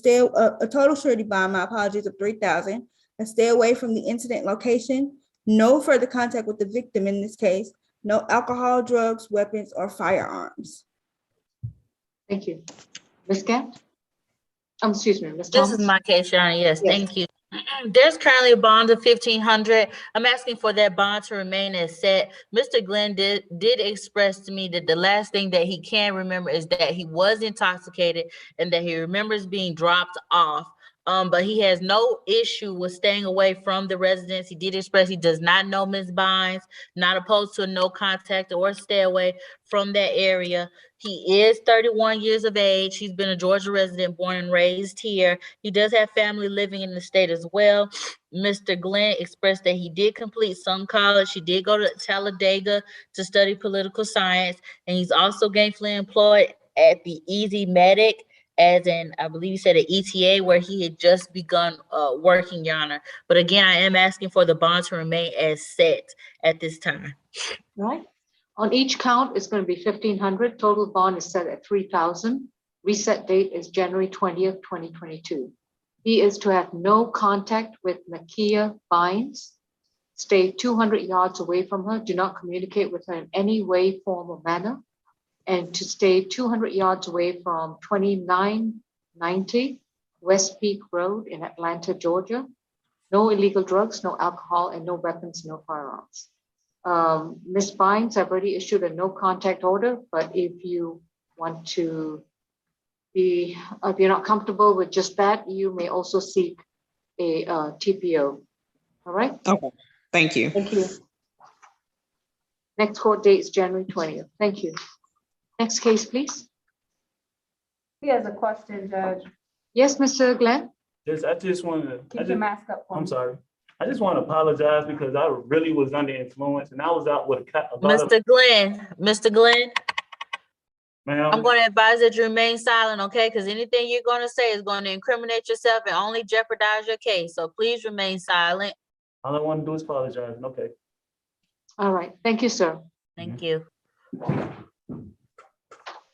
apologies, of $3,000, a stay away from the incident location, no further contact with the victim in this case, no alcohol, drugs, weapons, or firearms. Thank you. Ms. Gant? Excuse me, Ms. This Thomas? is my case, Your Honor. Yes, Yes. thank you. There's currently a bond of $1,500. I'm asking for that bond to remain as set. Mr. Glenn did express to me that the last thing that he can remember is that he was intoxicated and that he remembers being dropped off. But he has no issue with staying away from the residence. He did express he does not know Ms. Bynes, not opposed to a no contact or stay away from that area. He is 31 years of age. He's been a Georgia resident, born and raised here. He does have family living in the state as well. Mr. Glenn expressed that he did complete some college. He did go to Talladega to study political science, and he's also gainfully employed at the Easy Medic, as in, I believe you said an ETA, where he had just begun working, Your Honor. But again, I am asking for the bond to remain as set at this time. Right. On each count, it's going to be 1,500. Total bond is set at 3,000. Reset date is January 20th, 2022. He is to have no contact with Nakia Bynes, stay 200 yards away from her, do not communicate with her in any way, form, or manner, and to stay 200 yards away from 2990 West Peak Road in Atlanta, Georgia. No illegal drugs, no alcohol, and no weapons, no firearms. Ms. Bynes, I've already issued a no contact order, but if you want to be, if you're not comfortable with just that, you may also seek a TPO. All right? Okay, thank you. Thank you. Next court date is January 20th. Thank you. Next case, please. He has a question, Judge. Yes, Mr. Glenn? I just wanted to. Keep your mask up for me. I'm sorry. I just want to apologize because I really was under influence and I was out with a Mr. Glenn, ma'am. I'm going to advise that you remain silent, okay? Because anything you're going to say is going to incriminate yourself and only jeopardize your case. So please remain silent. All I want to do is apologize. Okay. All right. Thank you, sir. Thank you.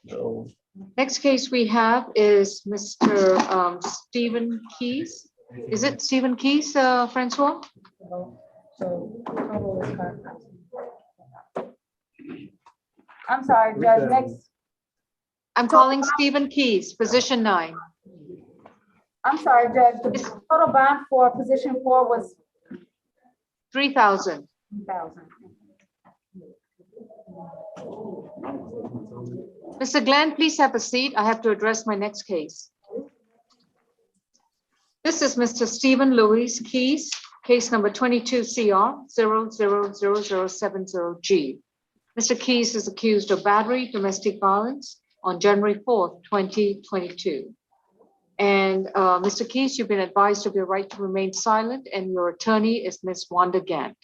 So, Next case we have is Mr. Stephen Keys. Is it Stephen Keys, Francois? I'm sorry, Judge, next. I'm calling Stephen Keys, position 9. I'm sorry, Judge, the total bond for position 4 was 3,000. 3,000. Mr. Glenn, please have a seat. I have to address my next case. This is Mr. Stephen Louis Keys, case number 22 CR 000070G. Mr. Keys is accused of battery, domestic violence on January 4th, 2022. And Mr. Keys, you've been advised of your right to remain silent, and your attorney is Ms. Wanda Gant.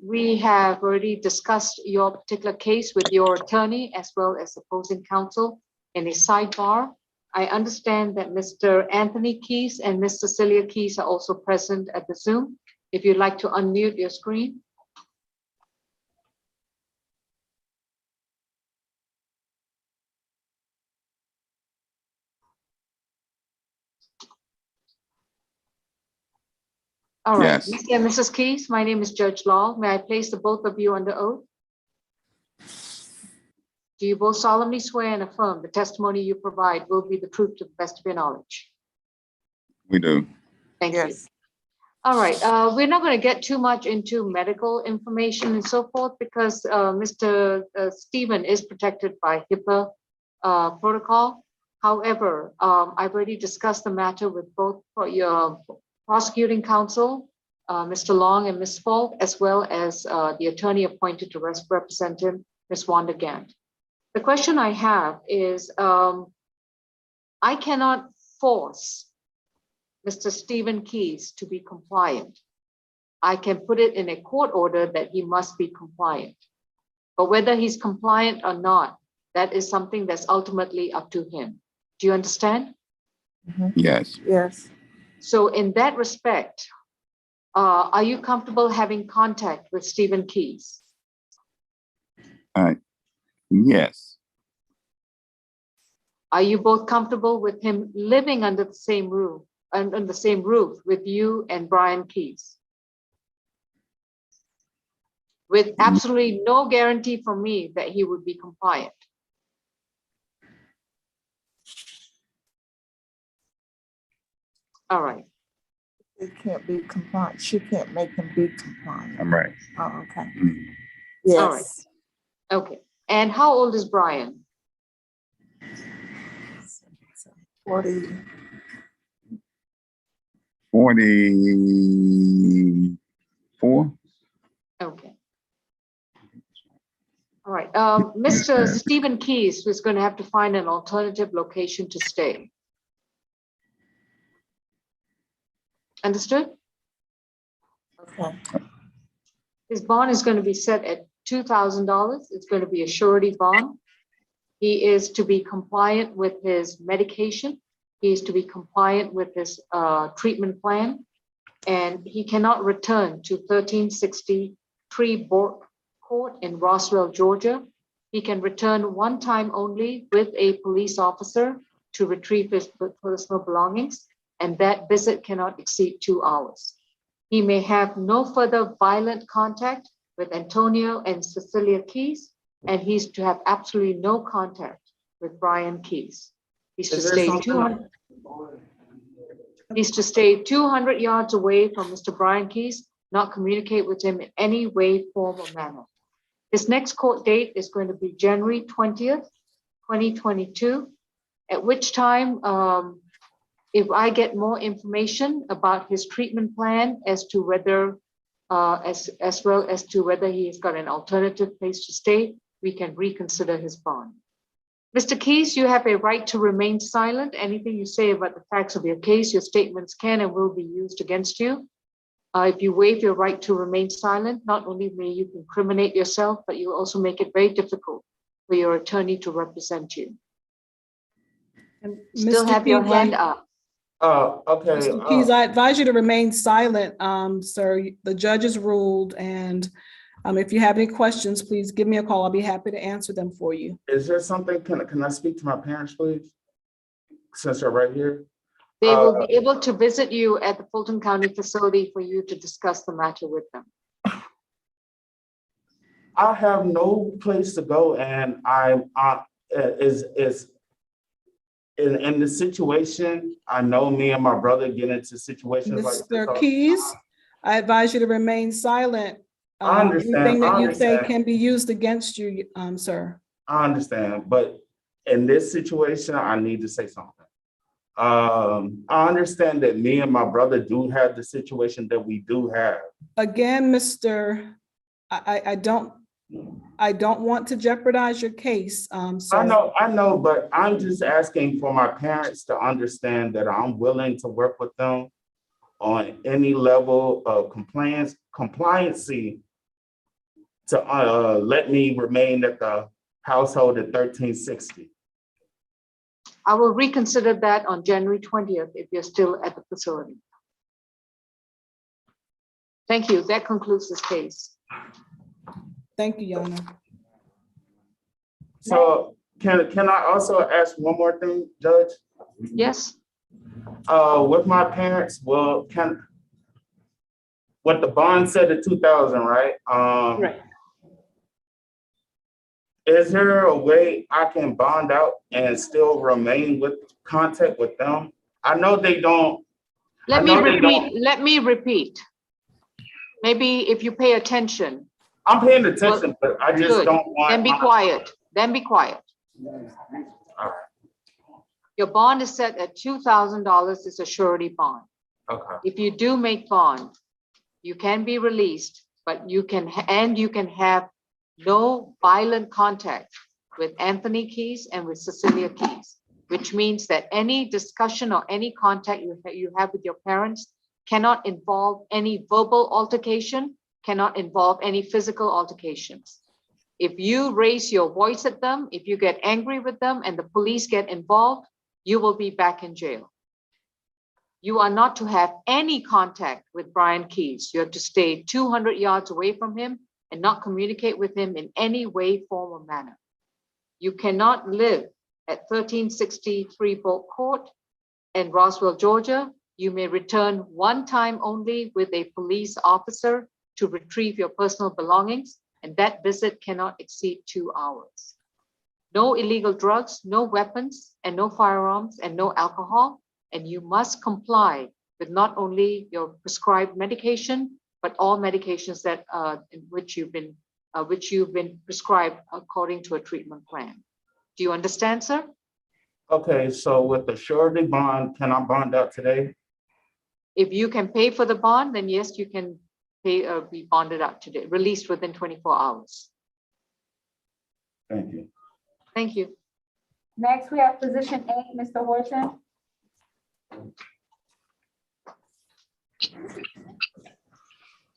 We have already discussed your particular case with your attorney as well as opposing counsel in a sidebar. I understand that Mr. Anthony Keys and Ms. Cecilia Keys are also present at the Zoom. If you'd like to unmute your screen. All right, Yes. Mr. and Mrs. Keys, my name is Judge Law. May I place the both of you under oath? Do you both solemnly swear and affirm the testimony you provide will be the truth to the best of your knowledge? We do. Thank you. All right, we're not going to get too much into medical information and so forth because Mr. Stephen is protected by HIPAA protocol. However, I've already discussed the matter with both your prosecuting counsel, Mr. Long and Ms. Falk, as well as the attorney appointed to represent him, Ms. Wanda Gant. The question I have is, I cannot force Mr. Stephen Keys to be compliant. I can put it in a court order that he must be compliant. But whether he's compliant or not, that is something that's ultimately up to him. Do you understand? Yes. Yes. So in that respect, are you comfortable having contact with Stephen Keys? Yes. Are you both comfortable with him living under the same roof, under the same roof with you and Brian Keys? With absolutely no guarantee from me that he would be compliant. All right. It can't be compliant. She can't make him be compliant. I'm right. Oh, okay. All right. Yes. Okay. And how old is Brian? 40. 44. Okay. All right. Mr. Stephen Keys was going to have to find an alternative location to stay. Understood? Okay. His bond is going to be set at $2,000. It's going to be a surety bond. He is to be compliant with his medication. He is to be compliant with his treatment plan. And he cannot return to 1363 Bork Court in Roswell, Georgia. He can return one time only with a police officer to retrieve his personal belongings, and that visit cannot exceed 2 hours. He may have no further violent contact with Antonio and Cecilia Keys, and he's to have absolutely no contact with Brian Keys. He's to stay 200. He's to stay 200 yards away from Mr. Brian Keys, not communicate with him in any way, form, or manner. His next court date is going to be January 20th, 2022, at which time, if I get more information about his treatment plan as to whether, as well as to whether he's got an alternative place to stay, we can reconsider his bond. Mr. Keys, you have a right to remain silent. Anything you say about the facts of your case, your statements can and will be used against you. If you waive your right to remain silent, not only may you incriminate yourself, but you also make it very difficult for your attorney to represent you. And Still Mr. have your Keys, hand up. Okay. Mr. Keys, I advise you to remain silent, sir. The judge has ruled, and if you have any questions, please give me a call. I'll be happy to answer them for you. Is there something, can I speak to my parents, please? Since they're right here? They will be able to visit you at the Fulton County facility for you to discuss the matter with them. I have no place to go, and in the situation, I know me and my brother get into situations like this. Mr. Keys, I advise you to remain silent. I understand. Anything that I you say understand. can be used against you, sir. I understand, but in this situation, I need to say something. I understand that me and my brother do have the situation that we do have. Again, Mr. I don't want to jeopardize your case. I know, but I'm just asking for my parents to understand that I'm willing to work with them on any level of compliancy to let me remain at the household at 1360. I will reconsider that on January 20th if you're still at the facility. Thank you. That concludes this case. Thank you, Yana. So can I also ask one more thing, Judge? Yes. With my parents, well, what the bond said at 2,000, right? Right. Is there a way I can bond out and still remain with contact with them? I know they don't. Let me repeat. Maybe if you pay attention. I'm paying attention, but I just don't want. Then be quiet. Then be quiet. All right. Your bond is set at $2,000. It's a surety bond. Okay. If you do make bond, you can be released, but you can have no violent contact with Anthony Keys and with Cecilia Keys, which means that any discussion or any contact you have with your parents cannot involve any verbal altercation, cannot involve any physical altercations. If you raise your voice at them, if you get angry with them and the police get involved, you will be back in jail. You are not to have any contact with Brian Keys. You have to stay 200 yards away from him and not communicate with him in any way, form, or manner. You cannot live at 1363 Bolt Court in Roswell, Georgia. You may return one time only with a police officer to retrieve your personal belongings, and that visit cannot exceed 2 hours. No illegal drugs, no weapons, and no firearms, and no alcohol, and you must comply with not only your prescribed medication, but all medications that in which you've been prescribed according to a treatment plan. Do you understand, sir? Okay, so with the surety bond, can I bond out today? If you can pay for the bond, then yes, you can pay be bonded out today, released within 24 hours. Thank you. Thank you. Next, we have position 8, Mr. Horton.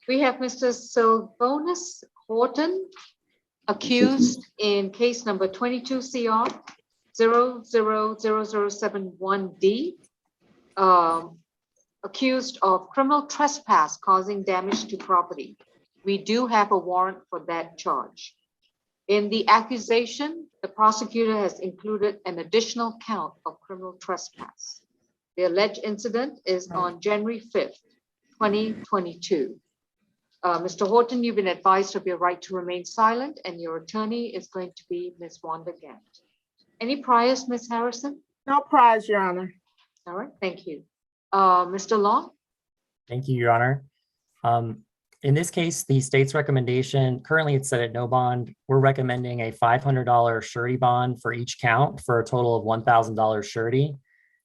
We have Mr. Sylvanus Horton, accused in case number 22 CR 000071D, accused of criminal trespass causing damage to property. We do have a warrant for that charge. In the accusation, the prosecutor has included an additional count of criminal trespass. The alleged incident is on January 5th, 2022. Mr. Horton, you've been advised of your right to remain silent, and your attorney is going to be Ms. Wanda Gant. Any priors, Ms. Harrison? No priors, Your Honor. All right, thank you. Mr. Long? Thank you, Your Honor. In this case, the state's recommendation, currently it's set at no bond. We're recommending a $500 surety bond for each count for a total of $1,000 surety.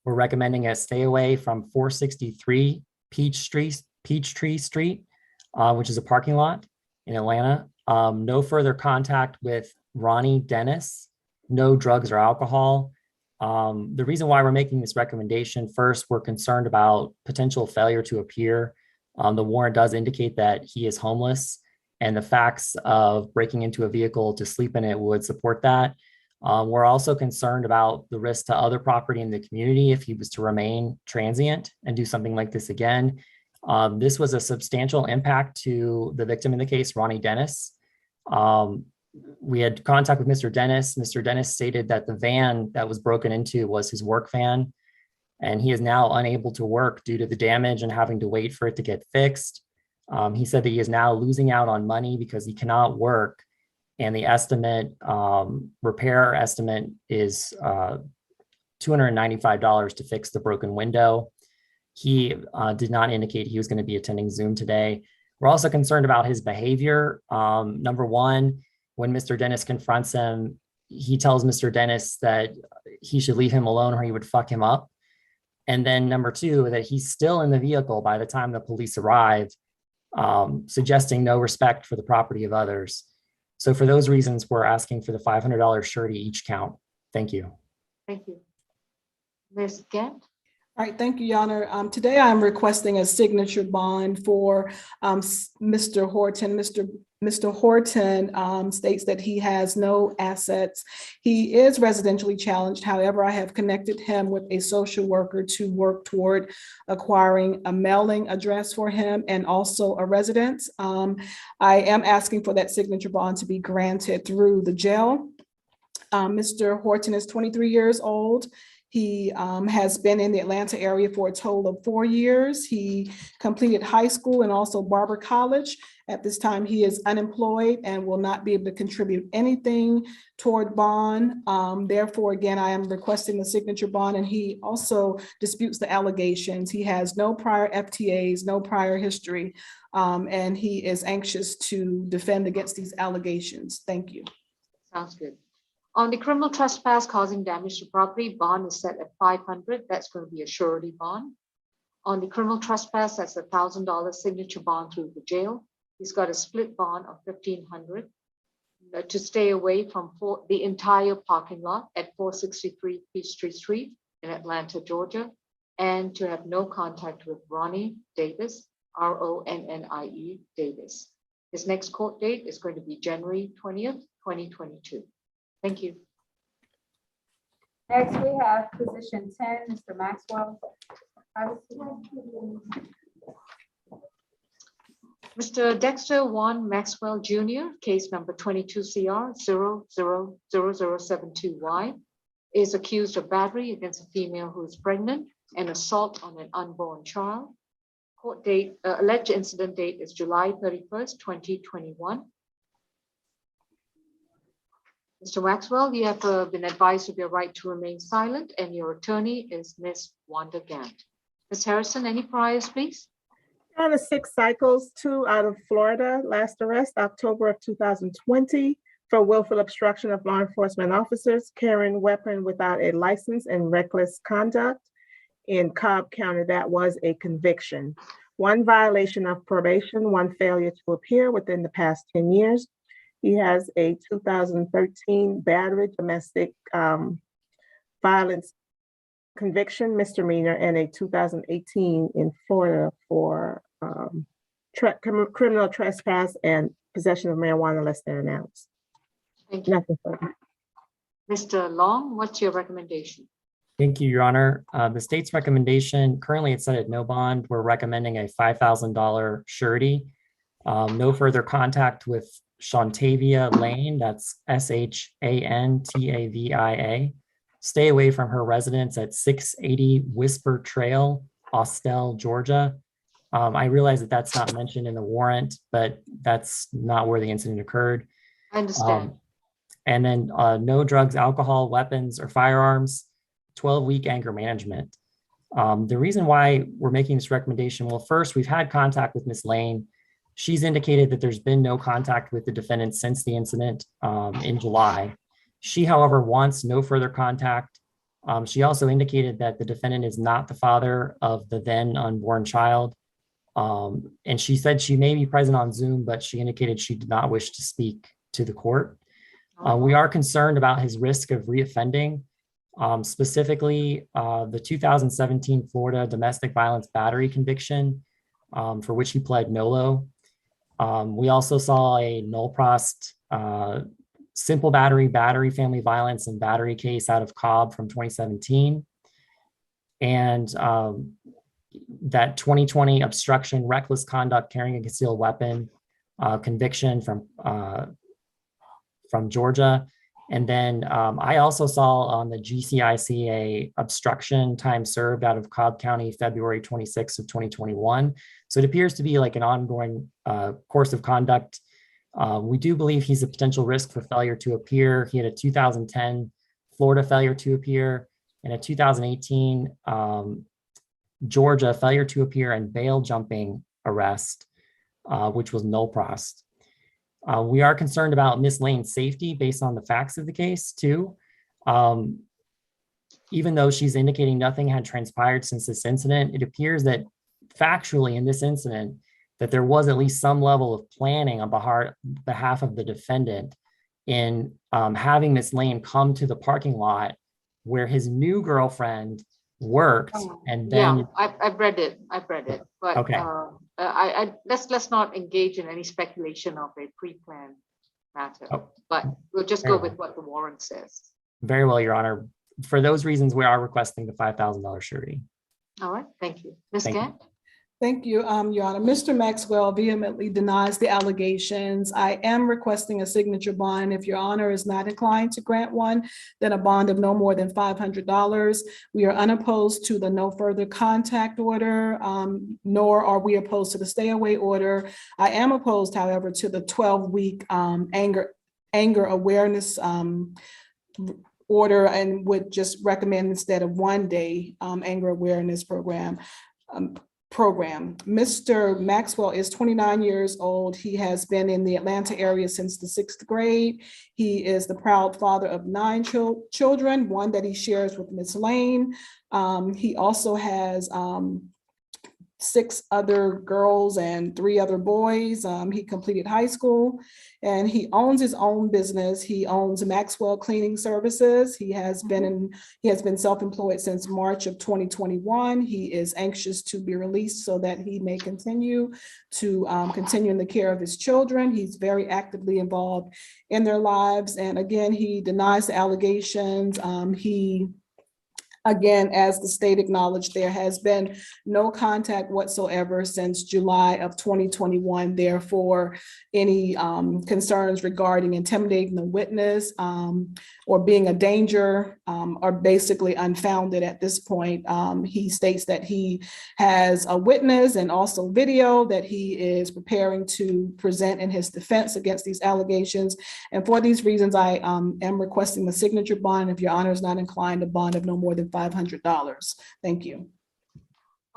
We're recommending a stay away from 463 Peachtree Street, which is a parking lot in Atlanta. No further contact with Ronnie Dennis, no drugs or alcohol. The reason why we're making this recommendation, first, we're concerned about potential failure to appear. The warrant does indicate that he is homeless, and the facts of breaking into a vehicle to sleep in it would support that. We're also concerned about the risk to other property in the community if he was to remain transient and do something like this again. This was a substantial impact to the victim in the case, Ronnie Dennis. We had contact with Mr. Dennis. Mr. Dennis stated that the van that was broken into was his work van, and he is now unable to work due to the damage and having to wait for it to get fixed. He said that he is now losing out on money because he cannot work, and the repair estimate is $295 to fix the broken window. He did not indicate he was going to be attending Zoom today. We're also concerned about his behavior. Number one, when Mr. Dennis confronts him, he tells Mr. Dennis that he should leave him alone or he would fuck him up. And then number two, that he's still in the vehicle by the time the police arrive, suggesting no respect for the property of others. So for those reasons, we're asking for the $500 surety each count. Thank you. Thank you. Ms. Gant? All right, thank you, Your Honor. Today I'm requesting a signature bond for Mr. Horton. Mr. Horton states that he has no assets. He is residentially challenged. However, I have connected him with a social worker to work toward acquiring a mailing address for him and also a residence. I am asking for that signature bond to be granted through the jail. Mr. Horton is 23 years old. He has been in the Atlanta area for a total of 4 years. He completed high school and also Barber College. At this time, he is unemployed and will not be able to contribute anything toward bond. Therefore, again, I am requesting the signature bond, and he also disputes the allegations. He has no prior FTAs, no prior history, and he is anxious to defend against these allegations. Thank you. Sounds good. On the criminal trespass causing damage to property, bond is set at $500. That's going to be a surety bond. On the criminal trespass, that's a $1,000 signature bond through the jail. He's got a split bond of $1,500 to stay away from the entire parking lot at 463 Peachtree Street in Atlanta, Georgia, and to have no contact with Ronnie Davis, R-O-N-N-I-E Davis. His next court date is going to be January 20th, 2022. Thank you. Next, we have position 10, Mr. Maxwell. Mr. Dexter Juan Maxwell Jr., case number 22 CR 000072Y, is accused of battery against a female who is pregnant and assault on an unborn child. Court date, alleged incident date is July 31st, 2021. Mr. Maxwell, you have been advised of your right to remain silent, and your attorney is Ms. Wanda Gant. Ms. Harrison, any priors, please? On the 6 cycles, 2 out of Florida, last arrest, October of 2020, for willful obstruction of law enforcement officers carrying weapon without a license and reckless conduct in Cobb County. That was a conviction. 1 violation of probation, 1 failure to appear within the past 10 years. He has a 2013 battery domestic violence conviction, misdemeanor, and a 2018 in Florida for criminal trespass and possession of marijuana less than an ounce. Thank you. Nothing further. Mr. Long, what's your recommendation? Thank you, Your Honor. The state's recommendation, currently it's set at no bond. We're recommending a $5,000 surety. No further contact with Shantavia Lane, that's Shantavia. Stay away from her residence at 680 Whisper Trail, Austell, Georgia. I realize that that's not mentioned in the warrant, but that's not where the incident occurred. I understand. And then no drugs, alcohol, weapons, or firearms, 12-week anger management. The reason why we're making this recommendation, well, first, we've had contact with Ms. Lane. She's indicated that there's been no contact with the defendant since the incident in July. She, however, wants no further contact. She also indicated that the defendant is not the father of the then unborn child. And she said she may be present on Zoom, but she indicated she did not wish to speak to the court. We are concerned about his risk of reoffending, specifically the 2017 Florida domestic violence battery conviction, for which he pled NOLO. We also saw a null prost simple battery, family violence, and battery case out of Cobb from 2017. And that 2020 obstruction, reckless conduct, carrying a concealed weapon conviction from Georgia. And then I also saw on the GCICA obstruction time served out of Cobb County, February 26th of 2021. So it appears to be like an ongoing course of conduct. We do believe he's a potential risk for failure to appear. He had a 2010 Florida failure to appear and a 2018 Georgia failure to appear and bail jumping arrest, which was null prost. We are concerned about Miss Lane's safety based on the facts of the case too. Even though she's indicating nothing had transpired since this incident, it appears that factually in this incident, that there was at least some level of planning on behalf of the defendant in having Miss Lane come to the parking lot where his new girlfriend worked. And then yeah, I've read it, but okay. Let's not engage in any speculation of a pre-planned matter, but we'll just Very go with what the warrant says. Very well, Your Honor. For those reasons, we are requesting the $5,000 surety. All right, thank you. Ms. Thank you. Gant? Thank you, Your Honor. Mr. Maxwell vehemently denies the allegations. I am requesting a signature bond. If Your Honor is not inclined to grant one, then a bond of no more than $500. We are unopposed to the no further contact order, nor are we opposed to the stay away order. I am opposed, however, to the 12-week anger awareness order, and would just recommend instead of 1 day anger awareness program. Mr. Maxwell is 29 years old. He has been in the Atlanta area since the 6th grade. He is the proud father of 9 children, 1 that he shares with Ms. Lane. He also has 6 other girls and 3 other boys. He completed high school and he owns his own business. He owns Maxwell Cleaning Services. He has been self-employed since March of 2021. He is anxious to be released so that he may continue in the care of his children. He's very actively involved in their lives. And again, he denies the allegations. Again, as the state acknowledged, there has been no contact whatsoever since July of 2021. Therefore, any concerns regarding intimidating the witness or being a danger are basically unfounded at this point. He states that he has a witness and also video that he is preparing to present in his defense against these allegations. And for these reasons, I am requesting the signature bond. If Your Honor is not inclined, a bond of no more than $500. Thank you.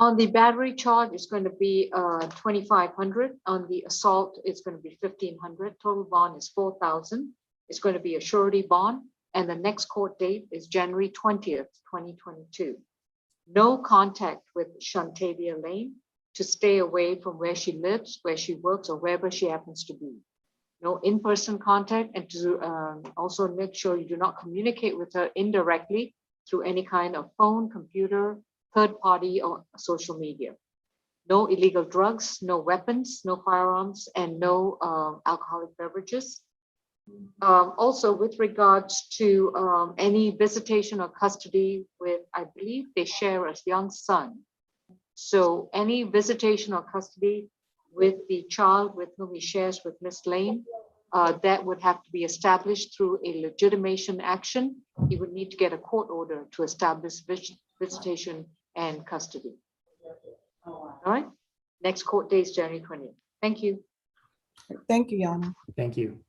On the battery charge, it's going to be 2,500. On the assault, it's going to be 1,500. Total bond is 4,000. It's going to be a surety bond, and the next court date is January 20th, 2022. No contact with Shantavia Lane, to stay away from where she lives, where she works, or wherever she happens to be. No in-person contact, and to also make sure you do not communicate with her indirectly through any kind of phone, computer, third party, or social media. No illegal drugs, no weapons, no firearms, and no alcoholic beverages. Also, with regards to any visitation or custody with, I believe they share a young son. So any visitation or custody with the child with whom he shares with Miss Lane, that would have to be established through a legitimation action. He would need to get a court order to establish visitation and custody. All right, next court date is January 20th. Thank you. Thank you, Yana. Thank you.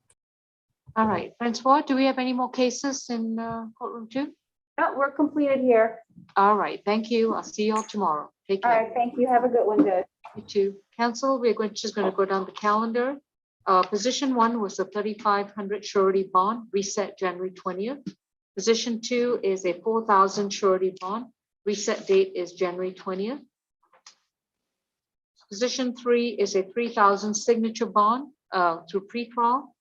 All right, Francois, do we have any more cases in courtroom 2? No, we're completed here. All right, thank you. I'll see you all tomorrow. Take All care. right, thank you. Have a good one, Judge. You too. Council, we're just going to go down the calendar. Position 1 was a 3,500 surety bond, reset January 20th. Position 2 is a 4,000 surety bond, reset date is January 20th. Position 3 is a 3,000 signature bond through pre-trial.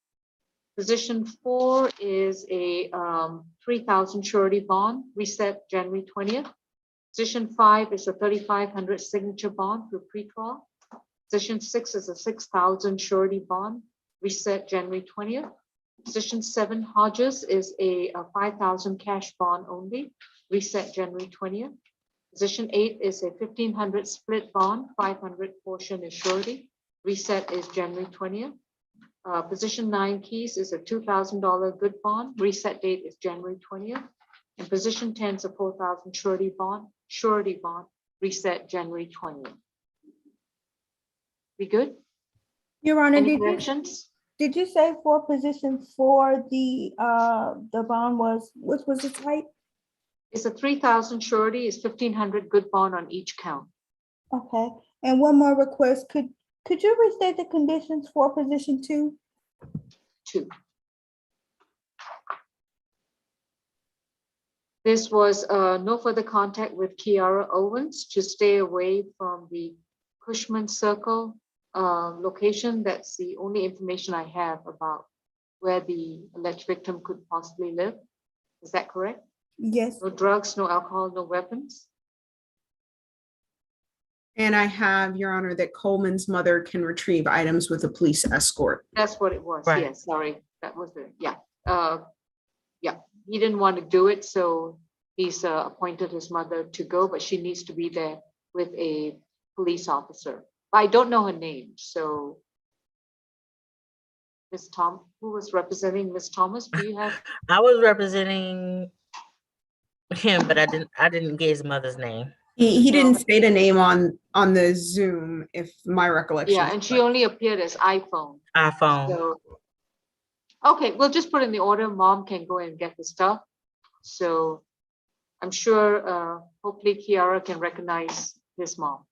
Position 4 is a 3,000 surety bond, reset January 20th. Position 5 is a 3,500 signature bond through pre-trial. Position 6 is a 6,000 surety bond, reset January 20th. Position 7, Hodges, is a 5,000 cash bond only, reset January 20th. Position 8 is a 1,500 split bond, 500 portion is surety, reset is January 20th. Position 9, Keys, is a $2,000 good bond, reset date is January 20th. And position 10 is a 4,000 surety bond, reset January 20th. We good? Your Honor, Any corrections? did you say for position 4, the bond was, what was the type? It's a 3,000 surety, is 1,500 good bond on each count. Okay, and one more request, could you restate the conditions for position 2? 2. This was no further contact with Kiara Owens, to stay away from the Cushman Circle location. That's the only information I have about where the alleged victim could possibly live. Is that correct? Yes. No drugs, no alcohol, no weapons? And I have, Your Honor, that Coleman's mother can retrieve items with a police escort. That's what it was. Right. Yes, sorry. That was it. Yeah. Yeah, he didn't want to do it, so he's appointed his mother to go, but she needs to be there with a police officer. I don't know her name, so Ms. Tom, who was representing Ms. Thomas? Do you have? I was representing him, but I didn't get his mother's name. He didn't state a name on the Zoom, if my recollection. Yeah, and she only appeared as iPhone. So, okay, we'll just put in the order. Mom can go and get the stuff. So I'm sure, hopefully Kiara can recognize his mom.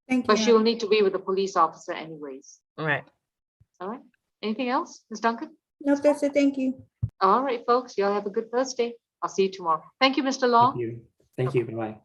Thank you. But she will need to be with the police officer anyways. Right. All right. Anything else, Ms. Duncan? No, that's it. Thank you. All right, folks. Y'all have a good Thursday. I'll see you tomorrow. Thank you, Mr. Long. Thank you. Thank you. Bye-bye.